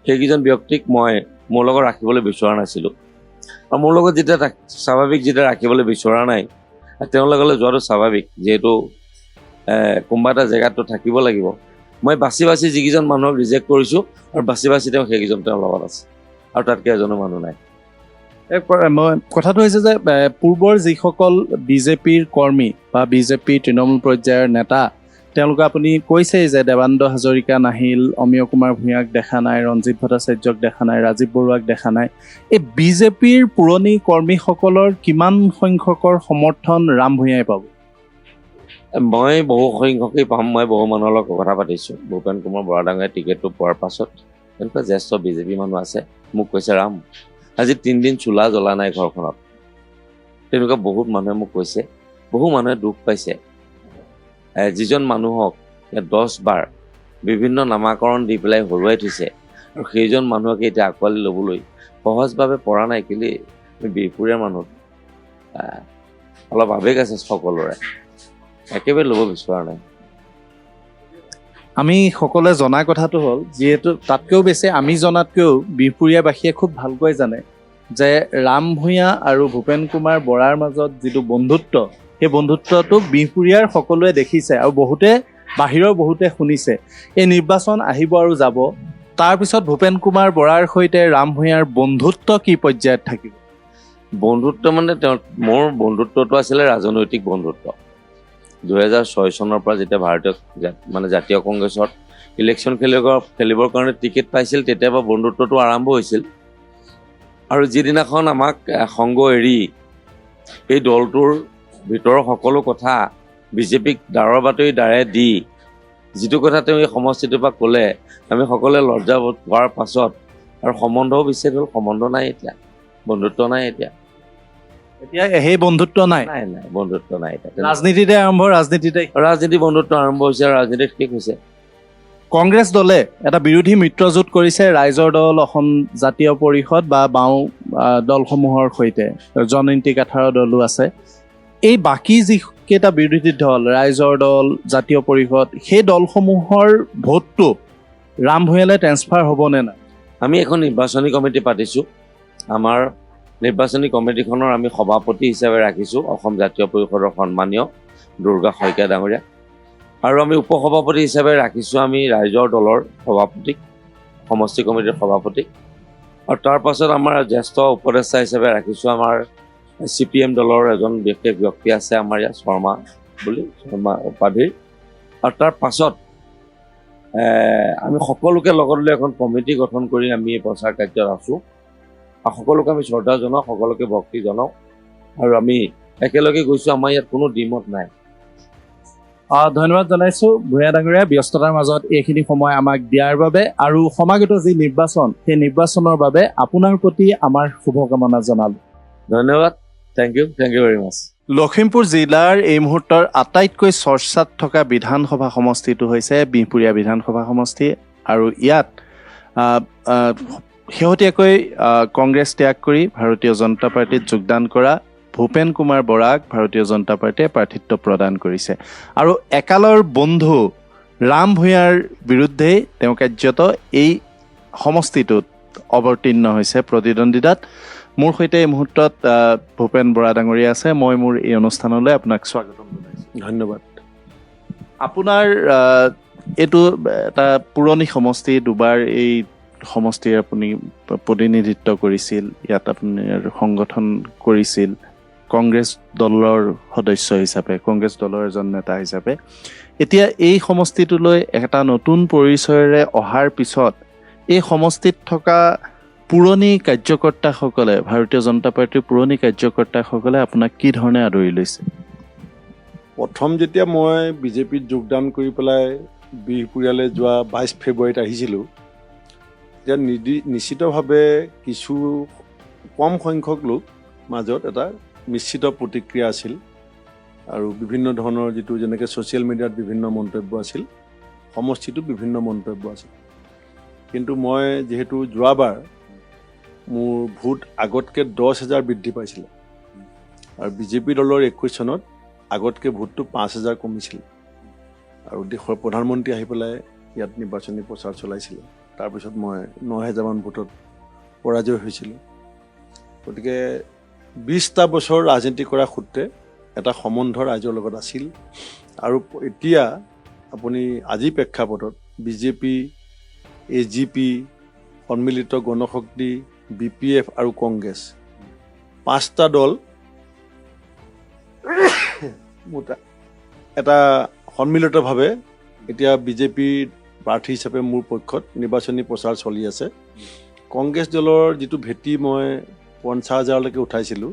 সেইকেইজন ব্যক্তিক মই মোৰ লগত ৰাখিবলৈ বিচৰা নাছিলোঁ। আৰু মোৰ লগত যেতিয়া ৰাখিবলৈ বিচৰা নাই, তেওঁৰ লগলৈ যোৱাটো স্বাভাৱিক, যিহেতু কোনোবা এটা জেগাততো থাকিব লাগিব। মই বাছি যিকেইজন মানুহক ৰিজেক্ট কৰিছোঁ, আৰু বাছি তেওঁ সেইকেইজন তেওঁৰ লগত আছে, আৰু তাতকৈ এজনো মানুহ নাই। কথাটো হৈছে যে পূৰ্বৰ যিসকল বিজেপিৰ কৰ্মী বা বিজেপিৰ তৃণমূল পৰ্যায়ৰ নেতা, তেওঁলোকে আপুনি কৈছেই যে দেৱানন্দ হাজৰিকা নাহিল, অমীয় কুমাৰ ভূঞাক দেখা নাই, ৰঞ্জিত ভট্টাচাৰ্যক দেখা নাই, ৰাজীৱ বৰুৱাক দেখা নাই। এই বিজেপিৰ পুৰণি কৰ্মীসকলৰ কিমান সংখ্যকৰ সমৰ্থন ৰাম ভূঞাই পাব? মই বহু সংখ্যকেই পাম। মই বহু মানুহৰ লগত কথা পাতিছোঁ। ভূপেন কুমাৰ বৰা ডাঙৰীয়াই টিকেটটো পোৱাৰ পাছত এনেকুৱা জ্যেষ্ঠ বিজেপি মানুহ আছে, মোক কৈছে ৰাম আজি 3 দিন চোলা জ্বলা নাই ঘৰখনত। তেনেকুৱা বহুত মানুহে মোক কৈছে। বহু মানুহে দুখ পাইছে। যিজন মানুহক 10 বাৰ বিভিন্ন নামাকৰণ দি পেলাই হৰুৱাই থৈছে, আৰু সেইজন মানুহকে এতিয়া আঁকোৱালি ল'বলৈ সহজভাৱে পৰা নাই। কেলে বিহপুৰীয়াৰ মানুহ অলপ আৱেগ আছে সকলোৰে, একেবাৰে ল'ব বিচৰা নাই। আমি সকলোৱে জনা কথাটো হ'ল, যিহেতু তাতকৈও বেছি আমি জনাতকৈও বিহপুৰীয়াবাসীয়ে খুব ভালকৈ জানে যে ৰাম ভূঞা আৰু ভূপেন কুমাৰ বৰাৰ মাজত যিটো বন্ধুত্ব, সেই বন্ধুত্বটো বিহপুৰীয়াৰ সকলোৱে দেখিছে, আৰু বাহিৰৰ বহুতে শুনিছে। এই নিৰ্বাচন আহিব আৰু যাব, তাৰপিছত ভূপেন কুমাৰ বৰাৰ সৈতে ৰাম ভূঞাৰ বন্ধুত্ব কি পৰ্যায়ত থাকিব? বন্ধুত্ব মানে মোৰ বন্ধুত্বটো আছিলে ৰাজনৈতিক বন্ধুত্ব। 2006 চনৰ পৰা যেতিয়া জাতীয় কংগ্ৰেছত ইলেকশ্যন খেলিবৰ কাৰণে টিকেট পাইছিল, তেতিয়াৰ পৰা বন্ধুত্বটো আৰম্ভ হৈছিল। আৰু যিদিনাখন আমাক সংগ এৰি এই দলটোৰ ভিতৰৰ সকলো কথা বিজেপিক দাৰৰ বাতৰি দ্বাৰে দি যিটো কথা তেওঁ এই সমষ্টিটোৰ পৰা ক'লে, আমি সকলোৱে লজ্জা হোৱাৰ পাছত আৰু সম্বন্ধও বিচ্ছেদ হ'ল। সম্বন্ধ নাই এতিয়া, বন্ধুত্ব নাই এতিয়া সেই বন্ধুত্ব নাই, বন্ধুত্ব নাই এতিয়া। ৰাজনীতি বন্ধুত্ব আৰম্ভ হৈছে, আৰু ৰাজনীতিত শেষ হৈছে। কংগ্ৰেছ দলে এটা বিৰোধী মিত্ৰজোঁট কৰিছে ৰাইজৰ দল, অসম জাতীয় পৰিষদ বা বাওঁ দলসমূহৰ সৈতে, জননীতি কাঠাৰৰ দলো আছে। এই বাকী যিকেইটা বিৰোধী দল, ৰাইজৰ দল, জাতীয় পৰিষদ, সেই দলসমূহৰ ভোটটো ৰাম ভূঞালৈ ট্ৰেন্সফাৰ হ'বনে নাই? আমি এখন নিৰ্বাচনী কমিটি পাতিছোঁ। আমাৰ নিৰ্বাচনী কমিটিখনৰ আমি সভাপতি হিচাপে ৰাখিছোঁ অসম জাতীয় পৰিষদৰ সন্মানীয় দুৰ্গা শইকীয়া ডাঙৰীয়া, আৰু আমি উপসভাপতি হিচাপে ৰাখিছোঁ আমি ৰাইজৰ দলৰ সভাপতিক, সমষ্টি কমিটিৰ সভাপতিক। আৰু তাৰ পাছত আমাৰ জ্যেষ্ঠ উপদেষ্টা হিচাপে ৰাখিছোঁ আমাৰ CPM দলৰ এজন বিশেষ ব্যক্তি আছে আমাৰ ইয়াত শৰ্মা বুলি, শৰ্মা উপাধিৰ। আৰু তাৰ পাছত আমি সকলোকে লগত লৈ এখন কমিটি গঠন কৰি আমি এই প্ৰচাৰ কাৰ্যত আছোঁ। আৰু সকলোকে আমি শ্ৰদ্ধা জনাওঁ, সকলোকে ভক্তি জনাওঁ, আৰু আমি একেলগে গৈছোঁ। আমাৰ ইয়াত কোনো দ্বিমত নাই। ধন্যবাদ জনাইছোঁ ভূঞা ডাঙৰীয়া, ব্যস্ততাৰ মাজত এইখিনি সময় আমাক দিয়াৰ বাবে, আৰু সমাগত যি নিৰ্বাচন, সেই নিৰ্বাচনৰ বাবে আপোনাৰ প্ৰতি আমাৰ শুভকামনা জনালোঁ। ধন্যবাদ, থেংক ইউ ভেৰি মাছ। লখিমপুৰ জিলাৰ এই মুহূৰ্তৰ আটাইতকৈ চৰ্চাত থকা বিধানসভা সমষ্টিটো হৈছে বিহপুৰীয়া বিধানসভা সমষ্টি, আৰু ইয়াত শেহতীয়াকৈ কংগ্ৰেছ ত্যাগ কৰি ভাৰতীয় জনতা পাৰ্টীত যোগদান কৰা ভূপেন কুমাৰ বৰাক ভাৰতীয় জনতা পাৰ্টীয়ে প্ৰাৰ্থিত্ব প্ৰদান কৰিছে। আৰু একালৰ বন্ধু ৰাম ভূঞাৰ বিৰুদ্ধেই তেওঁ কাৰ্যত এই সমষ্টিটোত অৱতীৰ্ণ হৈছে প্ৰতিদ্বন্দ্বিতাত। মোৰ সৈতে এই মুহূৰ্তত ভূপেন বৰা ডাঙৰীয়া আছে। মই মোৰ এই অনুষ্ঠানলৈ আপোনাক স্বাগতম জনাইছোঁ। ধন্যবাদ। আপোনাৰ এইটো এটা পুৰণি সমষ্টি, দুবাৰ এই সমষ্টিৰ আপুনি প্ৰতিনিধিত্ব কৰিছিল, ইয়াত আপুনি সংগঠন কৰিছিল কংগ্ৰেছ দলৰ সদস্য হিচাপে, কংগ্ৰেছ দলৰ এজন নেতা হিচাপে। এতিয়া এই সমষ্টিটোলৈ এটা নতুন পৰিচয়েৰে অহাৰ পিছত এই সমষ্টিত থকা পুৰণি কাৰ্যকৰ্তাসকলে, ভাৰতীয় জনতা পাৰ্টীৰ পুৰণি কাৰ্যকৰ্তাসকলে আপোনাক কি ধৰণে আদৰি লৈছে? প্ৰথম যেতিয়া মই বিজেপিত যোগদান কৰি পেলাই বিহপুৰীয়ালৈ যোৱা 22 ফেব্ৰুৱাৰীত আহিছিলোঁ, তেতিয়া নিশ্চিতভাৱে কিছু কম সংখ্যক লোক মাজত এটা মিশ্ৰিত প্ৰতিক্ৰিয়া আছিল, আৰু বিভিন্ন ধৰণৰ যিটো যেনেকৈ ছ'চিয়েল মিডিয়াত বিভিন্ন মন্তব্য আছিল, সমষ্টিটোত বিভিন্ন মন্তব্য আছিল। কিন্তু মই যিহেতু যোৱাবাৰ মোৰ ভোট আগতকৈ 10,000 বৃদ্ধি পাইছিলে, আৰু বিজেপি দলৰ 21 চনত আগতকৈ ভোটটো 5,000 কমিছিল, আৰু দেশৰ প্ৰধানমন্ত্ৰী আহি পেলাই ইয়াত নিৰ্বাচনী প্ৰচাৰ চলাইছিলে। তাৰপিছত মই 9,000 মান ভোটত পৰাজয় হৈছিলোঁ। গতিকে 20টা বছৰ ৰাজনীতি কৰা সূত্ৰে এটা সম্বন্ধ ৰাইজৰ লগত আছিল, আৰু এতিয়া আপুনি আজি প্ৰেক্ষাপটত বিজেপি, AGP, সন্মিলিত গণশক্তি, BPF আৰু কংগ্ৰেছ, 5টা দল এটা সন্মিলিতভাৱে এতিয়া বিজেপিৰ প্ৰাৰ্থী হিচাপে মোৰ পক্ষত নিৰ্বাচনী প্ৰচাৰ চলি আছে। কংগ্ৰেছ দলৰ যিটো ভেটি মই 50,000লৈকে উঠাইছিলোঁ,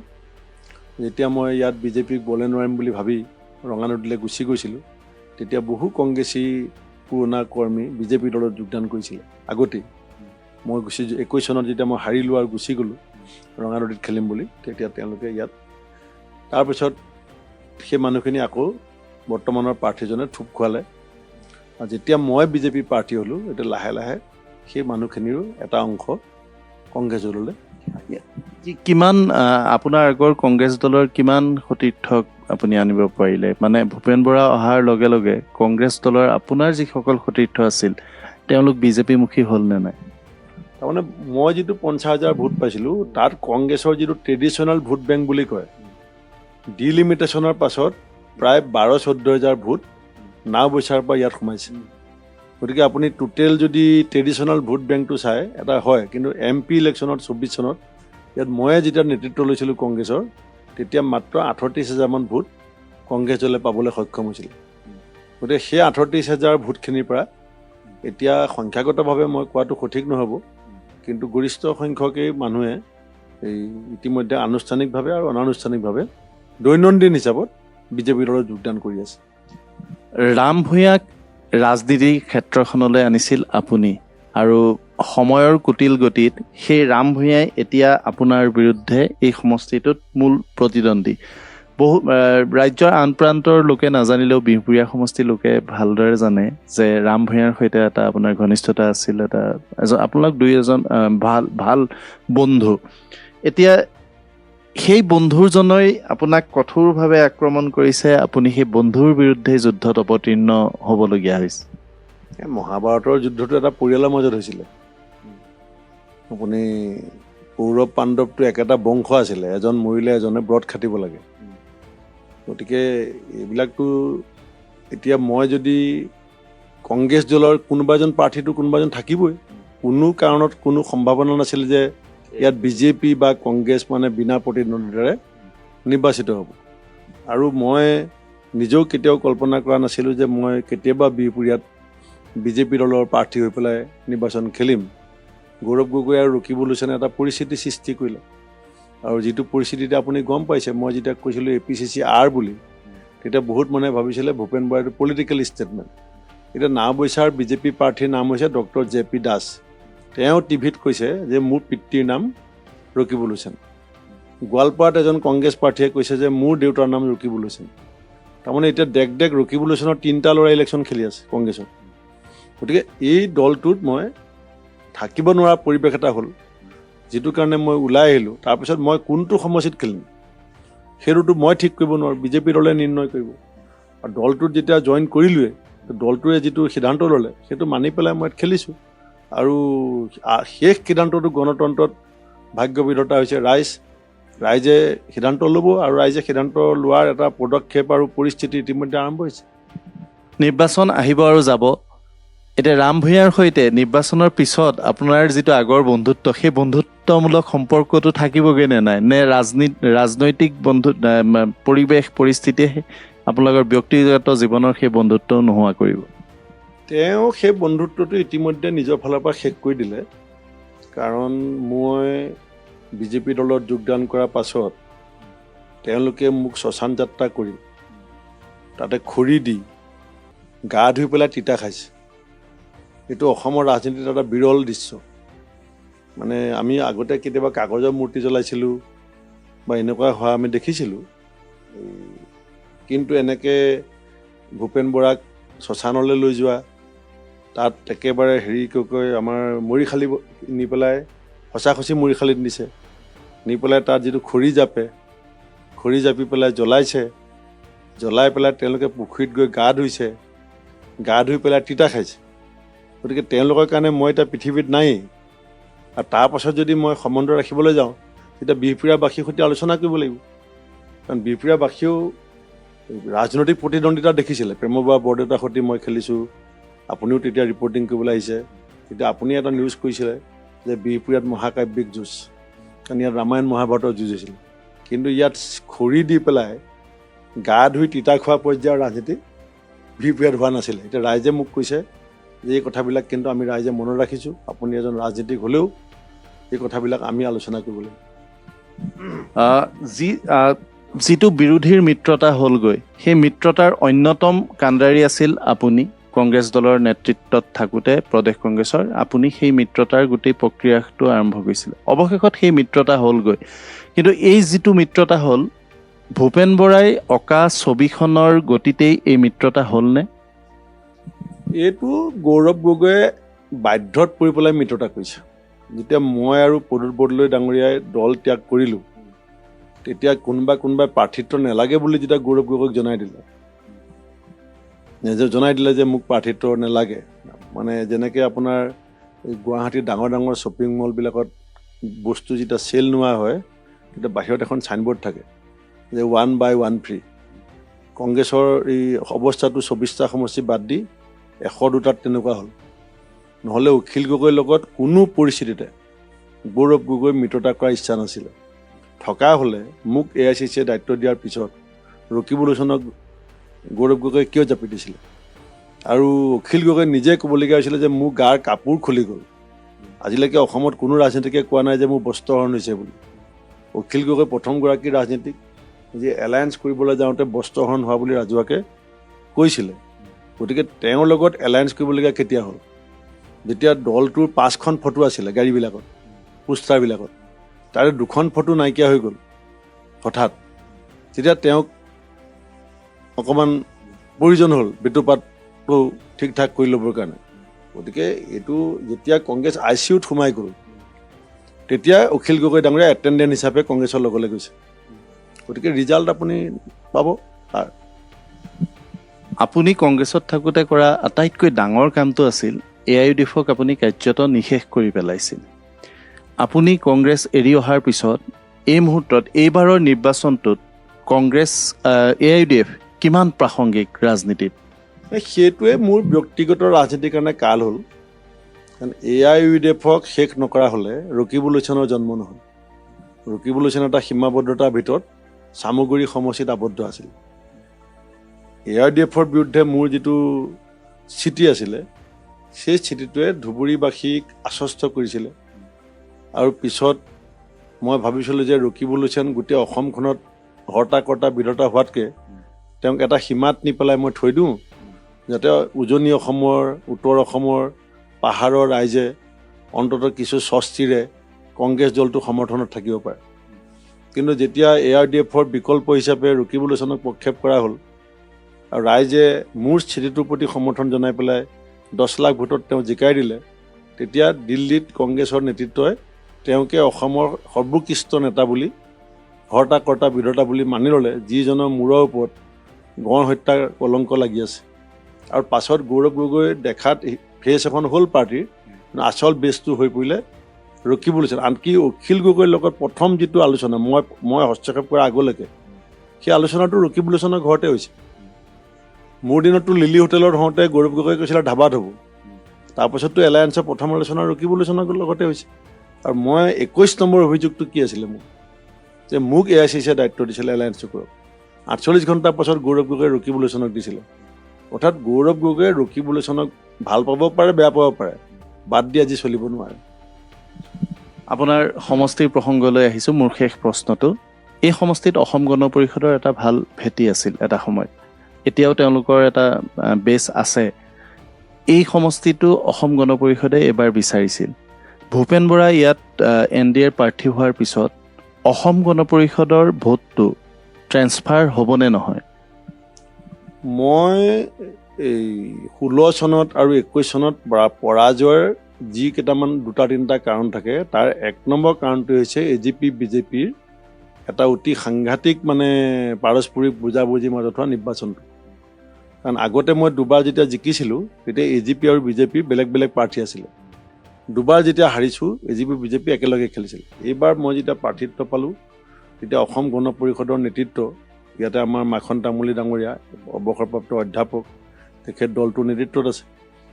যেতিয়া মই ইয়াত বিজেপিক বলে নোৱাৰিম বুলি ভাবি ৰঙানদীলৈ গুচি গৈছিলোঁ, তেতিয়া বহু কংগ্ৰেছী পুৰণা কৰ্মী বিজেপি দলত যোগদান কৰিছিলে আগতেই। মই 21 চনত যেতিয়া মই হাৰিলোঁ আৰু গুচি গ'লোঁ ৰঙানদীত খেলিম বুলি, তেতিয়া তেওঁলোকে ইয়াত, তাৰপিছত সেই মানুহখিনি আকৌ বৰ্তমানৰ প্ৰাৰ্থীজনে থুপ খোৱালে। আৰু যেতিয়া মই বিজেপি প্ৰাৰ্থী হ'লোঁ, এতিয়া লাহে লাহে সেই মানুহখিনিৰো এটা অংশ কংগ্ৰেছ দললৈ। কিমান আপোনাৰ আগৰ কংগ্ৰেছ দলৰ কিমান সতীৰ্থক আপুনি আনিব পাৰিলে? মানে ভূপেন বৰা অহাৰ লগে লগে কংগ্ৰেছ দলৰ আপোনাৰ যিসকল সতীৰ্থ আছিল তেওঁলোক বিজেপিমুখী হ'ল নে নাই? তাৰমানে মই যিটো 50,000 ভোট পাইছিলোঁ, তাত কংগ্ৰেছৰ যিটো ট্ৰেডিশ্যনেল ভোট বেংক বুলি কয়, ডিলিমিটেশ্যনৰ পাছত প্ৰায় 12-14,000 ভোট নাওবৈচাৰ পৰা ইয়াত সোমাইছে। গতিকে আপুনি টোটেল যদি ট্ৰেডিশ্যনেল ভোট বেংকটো চাই এটা হয়, কিন্তু MP ইলেকশ্যনত 24 চনত ইয়াত ময়ে যেতিয়া নেতৃত্ব লৈছিলোঁ কংগ্ৰেছৰ, তেতিয়া মাত্ৰ 38,000 মান ভোট কংগ্ৰেছ দলে পাবলৈ সক্ষম হৈছিল। গতিকে সেই 38,000 ভোটখিনিৰ পৰা এতিয়া সংখ্যাগতভাৱে মই কোৱাটো সঠিক নহ'ব, কিন্তু গৰিষ্ঠ সংখ্যকেই মানুহে এই ইতিমধ্যে আনুষ্ঠানিকভাৱে আৰু অনানুষ্ঠানিকভাৱে দৈনন্দিন হিচাপত বিজেপি দলত যোগদান কৰি আছে। ৰাম ভূঞাক ৰাজনীতিৰ ক্ষেত্ৰখনলৈ আনিছিল আপুনি, আৰু সময়ৰ কুটিল গতিত সেই ৰাম ভূঞাই এতিয়া আপোনাৰ বিৰুদ্ধে এই সমষ্টিটোত মূল প্ৰতিদ্বন্দ্বী। বহু ৰাজ্যৰ আন প্ৰান্তৰ লোকে নাজানিলেও বিহপুৰীয়া সমষ্টিৰ লোকে ভালদৰে জানে যে ৰাম ভূঞাৰ সৈতে এটা আপোনাৰ ঘনিষ্ঠতা আছিল, আপোনালোক দুই এজন ভাল বন্ধু। এতিয়া সেই বন্ধুজনই আপোনাক কঠোৰভাৱে আক্ৰমণ কৰিছে, আপুনি সেই বন্ধুৰ বিৰুদ্ধে যুদ্ধত অৱতীৰ্ণ হ'বলগীয়া হৈছে। মহাভাৰতৰ যুদ্ধটো এটা পৰিয়ালৰ মাজত হৈছিলে। আপুনি কৌৰৱ পাণ্ডৱটো একেটা বংশ আছিলে, এজন মৰিলে এজনে ব্ৰত খাটিব লাগে। গতিকে এইবিলাকতো এতিয়া মই যদি কংগ্ৰেছ দলৰ কোনোবা এজন প্ৰাৰ্থীটো কোনোবা এজন থাকিবই, কোনো কাৰণত কোনো সম্ভাৱনা নাছিল যে ইয়াত বিজেপি বা কংগ্ৰেছ মানে বিনা প্ৰতিদ্বন্দ্বিতাৰে নিৰ্বাচিত হ'ব। আৰু মই নিজেও কেতিয়াও কল্পনা কৰা নাছিলোঁ যে মই কেতিয়াবা বিহপুৰীয়াত বিজেপি দলৰ প্ৰাৰ্থী হৈ পেলাই নিৰ্বাচন খেলিম। গৌৰৱ গগৈ আৰু ৰকিবুল হুছেইনে এটা পৰিস্থিতি সৃষ্টি কৰিলে, আৰু যিটো পৰিস্থিতিতে আপুনি গম পাইছে, মই যেতিয়া কৈছিলোঁ APCC বুলি, তেতিয়া বহুত মানুহে ভাবিছিলে ভূপেন বৰা এইটো পলিটিকেল ষ্টেটমেণ্ট। এতিয়া নাওবৈচাৰ বিজেপি প্ৰাৰ্থীৰ নাম হৈছে ডক্টৰ JP দাস। তেওঁ টিভিত কৈছে যে মোৰ পিতৃৰ নাম ৰকিবুল হুছেইন। গোৱালপাৰাত এজন কংগ্ৰেছ প্ৰাৰ্থীয়ে কৈছে যে মোৰ দেউতাৰ নাম ৰকিবুল হুছেইন। তাৰমানে এতিয়া দেখ ৰকিবুল হুছেইনৰ 3টা ল'ৰা ইলেকশ্যন খেলি আছে কংগ্ৰেছত। গতিকে এই দলটোত মই থাকিব নোৱাৰা পৰিৱেশ এটা হ'ল, যিটো কাৰণে মই ওলাই আহিলোঁ। তাৰপিছত মই কোনটো সমষ্টিত খেলিম সেইটোতো মই ঠিক কৰিব নোৱাৰোঁ, বিজেপি দলে নিৰ্ণয় কৰিব। আৰু দলটোত যেতিয়া জইন কৰিলোৱে, দলটোৱে যিটো সিদ্ধান্ত ল'লে সেইটো মানি পেলাই মই খেলিছোঁ। আৰু শেষ সিদ্ধান্তটো গণতন্ত্ৰত ভাগ্যবিধতা হৈছে ৰাইজে সিদ্ধান্ত ল'ব, আৰু ৰাইজে সিদ্ধান্ত লোৱাৰ এটা পদক্ষেপ আৰু পৰিস্থিতি ইতিমধ্যে আৰম্ভ হৈছে। নিৰ্বাচন আহিব আৰু যাব। এতিয়া ৰাম ভূঞাৰ সৈতে নিৰ্বাচনৰ পিছত আপোনাৰ যিটো আগৰ বন্ধুত্ব, সেই বন্ধুত্বমূলক সম্পৰ্কটো থাকিবগৈ নে নাই, নে ৰাজনৈতিক পৰিৱেশ পৰিস্থিতিয়ে আপোনালোকৰ ব্যক্তিগত জীৱনৰ সেই বন্ধুত্ব নোহোৱা কৰিব? তেওঁ সেই বন্ধুত্বটো ইতিমধ্যে নিজৰ ফালৰ পৰা শেষ কৰি দিলে। কাৰণ মই বিজেপি দলত যোগদান কৰাৰ পাছত তেওঁলোকে মোক শ্মশান যাত্ৰা কৰি তাতে খৰি দি গা ধুই পেলাই তিতা খাইছে। এইটো অসমৰ ৰাজনীতিত এটা বিৰল দৃশ্য। মানে আমি আগতে কেতিয়াবা কাগজৰ মূৰ্তি জ্বলাইছিলোঁ বা এনেকুৱা হোৱা আমি দেখিছিলোঁ, কিন্তু এনেকৈ ভূপেন বৰাক শ্মশানলৈ লৈ যোৱা, তাত একেবাৰে কৈ আমাৰ মৰিশালি নি পেলাই সঁচাসচি মৰিশালিত নিছে, নি পেলাই তাত যিটো খৰি জাপি পেলাই জ্বলাই পেলাই তেওঁলোকে পুখুৰীত গৈ গা ধুইছে, গা ধুই পেলাই তিতা খাইছে। গতিকে তেওঁলোকৰ কাৰণে মই এতিয়া পৃথিৱীত নায়েই। আৰু তাৰপাছত যদি মই সম্বন্ধ ৰাখিবলৈ যাওঁ, তেতিয়া বিহপুৰীয়াবাসীৰ সৈতে আলোচনা কৰিব লাগিব। কাৰণ বিহপুৰীয়াবাসীয়েও ৰাজনৈতিক প্ৰতিদ্বন্দ্বিতা দেখিছিলে। প্ৰেমবা বৰদেউতাৰ সৈতে মই খেলিছোঁ, আপুনিও তেতিয়া ৰিপৰ্টিং কৰিবলৈ আহিছে। তেতিয়া আপুনি এটা নিউজ কৰিছিলে যে বিহপুৰীয়াত মহাকাব্যিক যুঁজ, কাৰণ ইয়াত ৰামায়ণ মহাভাৰতৰ যুঁজ হৈছিল। কিন্তু ইয়াত খৰি দি পেলাই গা ধুই তিতা খোৱা পৰ্যায়ৰ ৰাজনীতি বিহপুৰীয়াত হোৱা নাছিলে। এতিয়া ৰাইজে মোক কৈছে যে এই কথাবিলাক কিন্তু আমি ৰাইজে মনত ৰাখিছোঁ। আপুনি এজন ৰাজনীতিক হ'লেও এই কথাবিলাক আমি আলোচনা কৰিব লাগিব। যিটো বিৰোধীৰ মিত্ৰতা হ'লগৈ, সেই মিত্ৰতাৰ অন্যতম কাণ্ডাৰী আছিল আপুনি। কংগ্ৰেছ দলৰ নেতৃত্বত থাকোঁতে প্ৰদেশ কংগ্ৰেছৰ আপুনি সেই মিত্ৰতাৰ গোটেই প্ৰক্ৰিয়াটো আৰম্ভ কৰিছিল। অৱশেষত সেই মিত্ৰতা হ'লগৈ, কিন্তু এই যিটো মিত্ৰতা হ'ল, ভূপেন বৰাই অঁকা ছবিখনৰ গতিতেই এই মিত্ৰতা হ'লনে? এইটো গৌৰৱ গগৈয়ে বাধ্যত পৰি পেলাই মিত্ৰতা কৰিছে। যেতিয়া মই আৰু প্ৰদ্যুৎ বৰদলৈ ডাঙৰীয়াই দল ত্যাগ কৰিলোঁ, তেতিয়া কোনোবাই প্ৰাৰ্থিত্ব নালাগে বুলি যেতিয়া গৌৰৱ গগৈক জনাই দিলে যে মোক প্ৰাৰ্থিত্ব নালাগে। মানে যেনেকৈ আপোনাৰ গুৱাহাটীৰ ডাঙৰ শ্বপিং মলবিলাকত বস্তু যেতিয়া চেল নোহোৱা হয়, তেতিয়া বাহিৰত এখন ছাইনবোৰ্ড থাকে যে 1 buy 1 free। কংগ্ৰেছৰ এই অৱস্থাটো 24টা সমষ্টি বাদ দি 102টাত তেনেকুৱা হ'ল। নহ'লে অখিল গগৈৰ লগত কোনো পৰিস্থিতিতে গৌৰৱ গগৈ মিত্ৰতা কৰাৰ ইচ্ছা নাছিলে। থকা হ'লে মোক AICCয়ে দায়িত্ব দিয়াৰ পিছত ৰকিবুল হুছেইনক গৌৰৱ গগৈ কিয় জাপি দিছিলে? আৰু অখিল গগৈ নিজে ক'বলগীয়া হৈছিলে যে মোৰ গাৰ কাপোৰ খুলি গ'ল। আজিলৈকে অসমত কোনো ৰাজনীতিকে কোৱা নাই যে মোৰ বস্ত্ৰহৰণ হৈছে বুলি। অখিল গগৈ প্ৰথমগৰাকী ৰাজনীতিক যে এলায়েন্স কৰিবলৈ যাওঁতে বস্ত্ৰহৰণ হোৱা বুলি ৰাজহুৱাকে কৈছিলে। গতিকে তেওঁৰ লগত এলায়েন্স কৰিবলগীয়া কেতিয়া হ'ল? যেতিয়া দলটোৰ 5খন ফটো আছিলে গাড়ীবিলাকত, পোষ্টাৰবিলাকত, তাৰে 2খন ফটো নাইকিয়া হৈ গ'ল হঠাৎ। তেতিয়া তেওঁক অকণমান প্ৰয়োজন হ'ল বেটুপাতটো ঠিক ঠাক কৰি ল'বৰ কাৰণে। গতিকে এইটো যেতিয়া কংগ্ৰেছ ICUত সোমাই গ'ল, তেতিয়া অখিল গগৈ ডাঙৰীয়া এটেণ্ডেণ্ট হিচাপে কংগ্ৰেছৰ লগলৈ গৈছে। গতিকে ৰিজাল্ট আপুনি পাব তাৰ। আপুনি কংগ্ৰেছত থাকোঁতে কৰা আটাইতকৈ ডাঙৰ কামটো আছিল AIUDFক আপুনি কাৰ্যত নিঃশেষ কৰি পেলাইছিল। আপুনি কংগ্ৰেছ এৰি অহাৰ পিছত এই মুহূৰ্তত এইবাৰৰ নিৰ্বাচনটোত কংগ্ৰেছ AIUDF কিমান প্ৰাসংগিক ৰাজনীতিত? সেইটোৱে মোৰ ব্যক্তিগত ৰাজনীতিৰ কাৰণে কাল হ'ল। কাৰণ AIUDFক শেষ নকৰা হ'লে ৰকিবুলেশ্যনৰ জন্ম নহ'ল। ৰকিবুলেশ্যন এটা সীমাবদ্ধতাৰ ভিতৰত চামগুৰি সমষ্টিত আবদ্ধ আছিল। AIUDFৰ বিৰুদ্ধে মোৰ যিটো স্থিতি আছিলে, সেই স্থিতিটোৱে ধুবুৰীবাসীক আশ্বস্ত কৰিছিলে। আৰু পিছত মই ভাবিছিলোঁ যে ৰকিবুলেশ্যন গোটেই অসমখনত হৰ্তা কৰ্তা বিধতা হোৱাতকৈ তেওঁক এটা সীমাত নি পেলাই মই থৈ দিওঁ, যাতে উজনি অসমৰ, উত্তৰ অসমৰ পাহাৰৰ ৰাইজে অন্ততঃ কিছু স্বস্তিৰে কংগ্ৰেছ দলটো সমৰ্থনত থাকিব পাৰে। কিন্তু যেতিয়া AIUDFৰ বিকল্প হিচাপে ৰকিবুলেশ্যনক প্ৰক্ষেপ কৰা হ'ল আৰু ৰাইজে মোৰ স্থিতিটোৰ প্ৰতি সমৰ্থন জনাই পেলাই 10 লাখ ভোটত তেওঁ জিকাই দিলে, তেতিয়া দিল্লীত কংগ্ৰেছৰ নেতৃত্বই তেওঁকে অসমৰ সৰ্বোৎকৃষ্ট নেতা বুলি, হৰ্তা কৰ্তা বিধতা বুলি মানি ল'লে, যিজনৰ মূৰৰ ওপৰত গড় হত্যাৰ কলংক লাগি আছে। আৰু পাছত গৌৰৱ গগৈ দেখাত ফেচ এখন হ'ল পাৰ্টীৰ, আচল বেছটো হৈ পৰিলে ৰকিবুলেশ্যন। আনকি অখিল গগৈৰ লগত প্ৰথম যিটো আলোচনা মই হস্তক্ষেপ কৰাৰ আগলৈকে, সেই আলোচনাটো ৰকিবুলেশ্যনৰ ঘৰতে হৈছে। মোৰ দিনততো লিলি হোটেলত হওঁতে গৌৰৱ গগৈ কৈছিলে ধাবাত হ'ব, তাৰপাছততো এলায়েন্সৰ প্ৰথম আলোচনা ৰকিবুলেশ্যনৰ লগতে হৈছে। আৰু মই 21 নম্বৰ অভিযোগটো কি আছিলে মোৰ, যে মোক AICCয়ে দায়িত্ব দিছিলে এলায়েন্স ওপৰত। 48 ঘণ্টাৰ পাছত গৌৰৱ গগৈ ৰকিবুলেশ্যনক দিছিলে। অৰ্থাৎ গৌৰৱ গগৈ ৰকিবুলেশ্যনক ভাল পাব পাৰে, বেয়া পাব পাৰে, বাদ দি আজি চলিব নোৱাৰে। আপোনাৰ সমষ্টিৰ প্ৰসংগলৈ আহিছোঁ। মোৰ শেষ প্ৰশ্নটো, এই সমষ্টিত অসম গণ পৰিষদৰ এটা ভাল ভেটি আছিল এটা সময়ত, এতিয়াও তেওঁলোকৰ এটা বেছ আছে। এই সমষ্টিটো অসম গণ পৰিষদে এবাৰ বিচাৰিছিল। ভূপেন বৰা ইয়াত NDAৰ প্ৰাৰ্থী হোৱাৰ পিছত অসম গণ পৰিষদৰ ভোটটো ট্ৰেন্সফাৰ হ'বনে নহয়? মই এই 16 চনত আৰু 21 চনত পৰাজয়ৰ যি কেইটামান 2-3টা কাৰণ থাকে, তাৰ 1 নম্বৰ কাৰণটো হৈছে AGP BJPৰ এটা অতি সাংঘাতিক পাৰস্পৰিক বুজাবুজিৰ মাজত হোৱা নিৰ্বাচনটো। কাৰণ আগতে মই দুবাৰ যেতিয়া জিকিছিলোঁ, তেতিয়া AGP আৰু BJP বেলেগ বেলেগ প্ৰাৰ্থী আছিলে। দুবাৰ যেতিয়া হাৰিছোঁ, AGP BJP একেলগে খেলিছিল। এইবাৰ মই যেতিয়া প্ৰাৰ্থিত্ব পালোঁ, তেতিয়া অসম গণ পৰিষদৰ নেতৃত্ব, ইয়াতে আমাৰ মাখন তামুলী ডাঙৰীয়া অৱসৰপ্ৰাপ্ত অধ্যাপক, তেখেত দলটোৰ নেতৃত্বত আছে।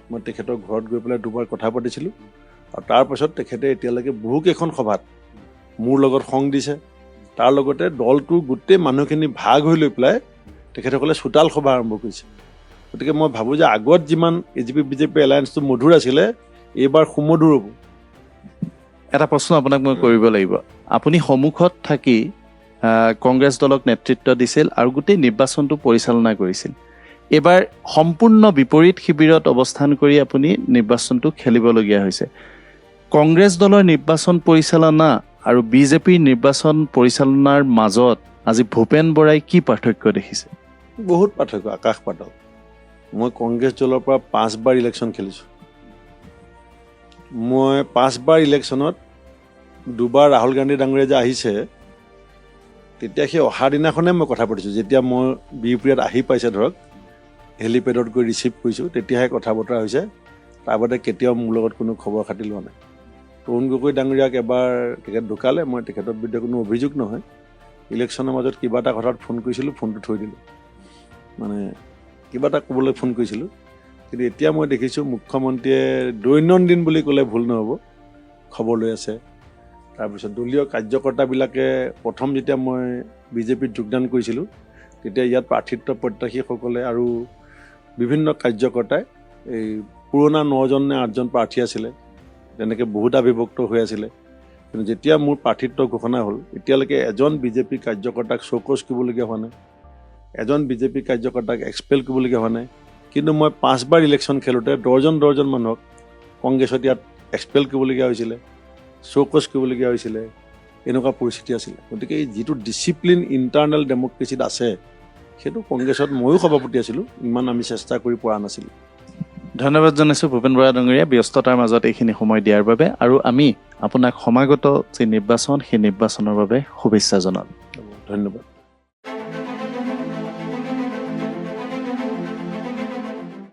মই তেখেতৰ ঘৰত গৈ পেলাই দুবাৰ কথা পাতিছিলোঁ। আৰু তাৰপাছত তেখেতে এতিয়ালৈকে বহুকেইখন সভাত মোৰ লগত সং দিছে। তাৰ লগতে দলটোৰ গোটেই মানুহখিনি ভাগ হৈ লৈ পেলাই তেখেতসকলে চোতাল সভা আৰম্ভ কৰিছে। গতিকে মই ভাবোঁ যে আগত যিমান AGP BJP এলায়েন্সটো মধুৰ আছিলে, এইবাৰ সুমধুৰ হ'ব। এটা প্ৰশ্ন আপোনাক মই কৰিব লাগিব। আপুনি সন্মুখত থাকি কংগ্ৰেছ দলক নেতৃত্ব দিছিল আৰু গোটেই নিৰ্বাচনটো পৰিচালনা কৰিছিল। এইবাৰ সম্পূৰ্ণ বিপৰীত শিবিৰত অৱস্থান কৰি আপুনি নিৰ্বাচনটো খেলিবলগীয়া হৈছে। কংগ্ৰেছ দলৰ নিৰ্বাচন পৰিচালনা আৰু BJPৰ নিৰ্বাচন পৰিচালনাৰ মাজত আজি ভূপেন বৰাই কি পাৰ্থক্য দেখিছে? বহুত পাৰ্থক্য, আকাশ পাতাল। মই কংগ্ৰেছ দলৰ পৰা 5 বাৰ ইলেকশ্যন খেলিছোঁ। মই 5 বাৰ ইলেকশ্যনত 2 বাৰ ৰাহুল গান্ধী ডাঙৰীয়া যে আহিছে, তেতিয়া সেই অহাৰ দিনাখনে মই কথা পাতিছোঁ। যেতিয়া মই বিহপুৰীয়াত আহি পাইছে, ধৰক হেলিপেডত গৈ ৰিচিভ কৰিছোঁ, তেতিয়াহে কথা বতৰা হৈছে। তাৰ বাদে কেতিয়াও মোৰ লগত কোনো খবৰ খাতি লোৱা নাই। তৰুণ গগৈ ডাঙৰীয়াক এবাৰ তেখেত ঢুকালে, মই তেখেতৰ বিৰুদ্ধে কোনো অভিযোগ নহয়। ইলেকশ্যনৰ মাজত কিবা এটা কথাত ফোন কৰিছিলোঁ, ফোনটো থৈ দিলোঁ। কিবা এটা ক'বলৈ ফোন কৰিছিলোঁ। কিন্তু এতিয়া মই দেখিছোঁ মুখ্যমন্ত্ৰীয়ে দৈনন্দিন বুলি ক'লে ভুল নহ'ব, খবৰ লৈ আছে। তাৰপিছত দলীয় কাৰ্যকৰ্তাবিলাকে প্ৰথম যেতিয়া মই BJPত যোগদান কৰিছিলোঁ, তেতিয়া ইয়াত প্ৰাৰ্থিত্ব প্ৰত্যাশীসকলে আৰু বিভিন্ন কাৰ্যকৰ্তাই এই পুৰণা 9জন নে 8জন প্ৰাৰ্থী আছিলে, তেনেকৈ বহুতা বিভক্ত হৈ আছিলে। কিন্তু যেতিয়া মোৰ প্ৰাৰ্থিত্ব ঘোষণা হ'ল, এতিয়ালৈকে এজন BJP কাৰ্যকৰ্তাক চৌকছ কৰিবলগীয়া হোৱা নাই, এজন BJP কাৰ্যকৰ্তাক এক্সপেল কৰিবলগীয়া হোৱা নাই। কিন্তু মই 5 বাৰ ইলেকশ্যন খেলোঁতে 10জন মানুহক কংগ্ৰেছত ইয়াত এক্সপেল কৰিবলগীয়া হৈছিলে, চৌকছ কৰিবলগীয়া হৈছিলে, এনেকুৱা পৰিস্থিতি আছিলে। গতিকে এই যিটো ডিচিপ্লিন ইণ্টাৰনেল ডেম'ক্ৰেচিত আছে, সেইটো কংগ্ৰেছত ময়ো সভাপতি আছিলোঁ, ইমান আমি চেষ্টা কৰি পৰা নাছিলোঁ। ধন্যবাদ জনাইছোঁ ভূপেন বৰা ডাঙৰীয়া, ব্যস্ততাৰ মাজত এইখিনি সময় দিয়াৰ বাবে। আৰু আমি আপোনাক সমাগত যি নিৰ্বাচন, সেই নিৰ্বাচনৰ বাবে শুভেচ্ছা জনালোঁ। ধন্যবাদ।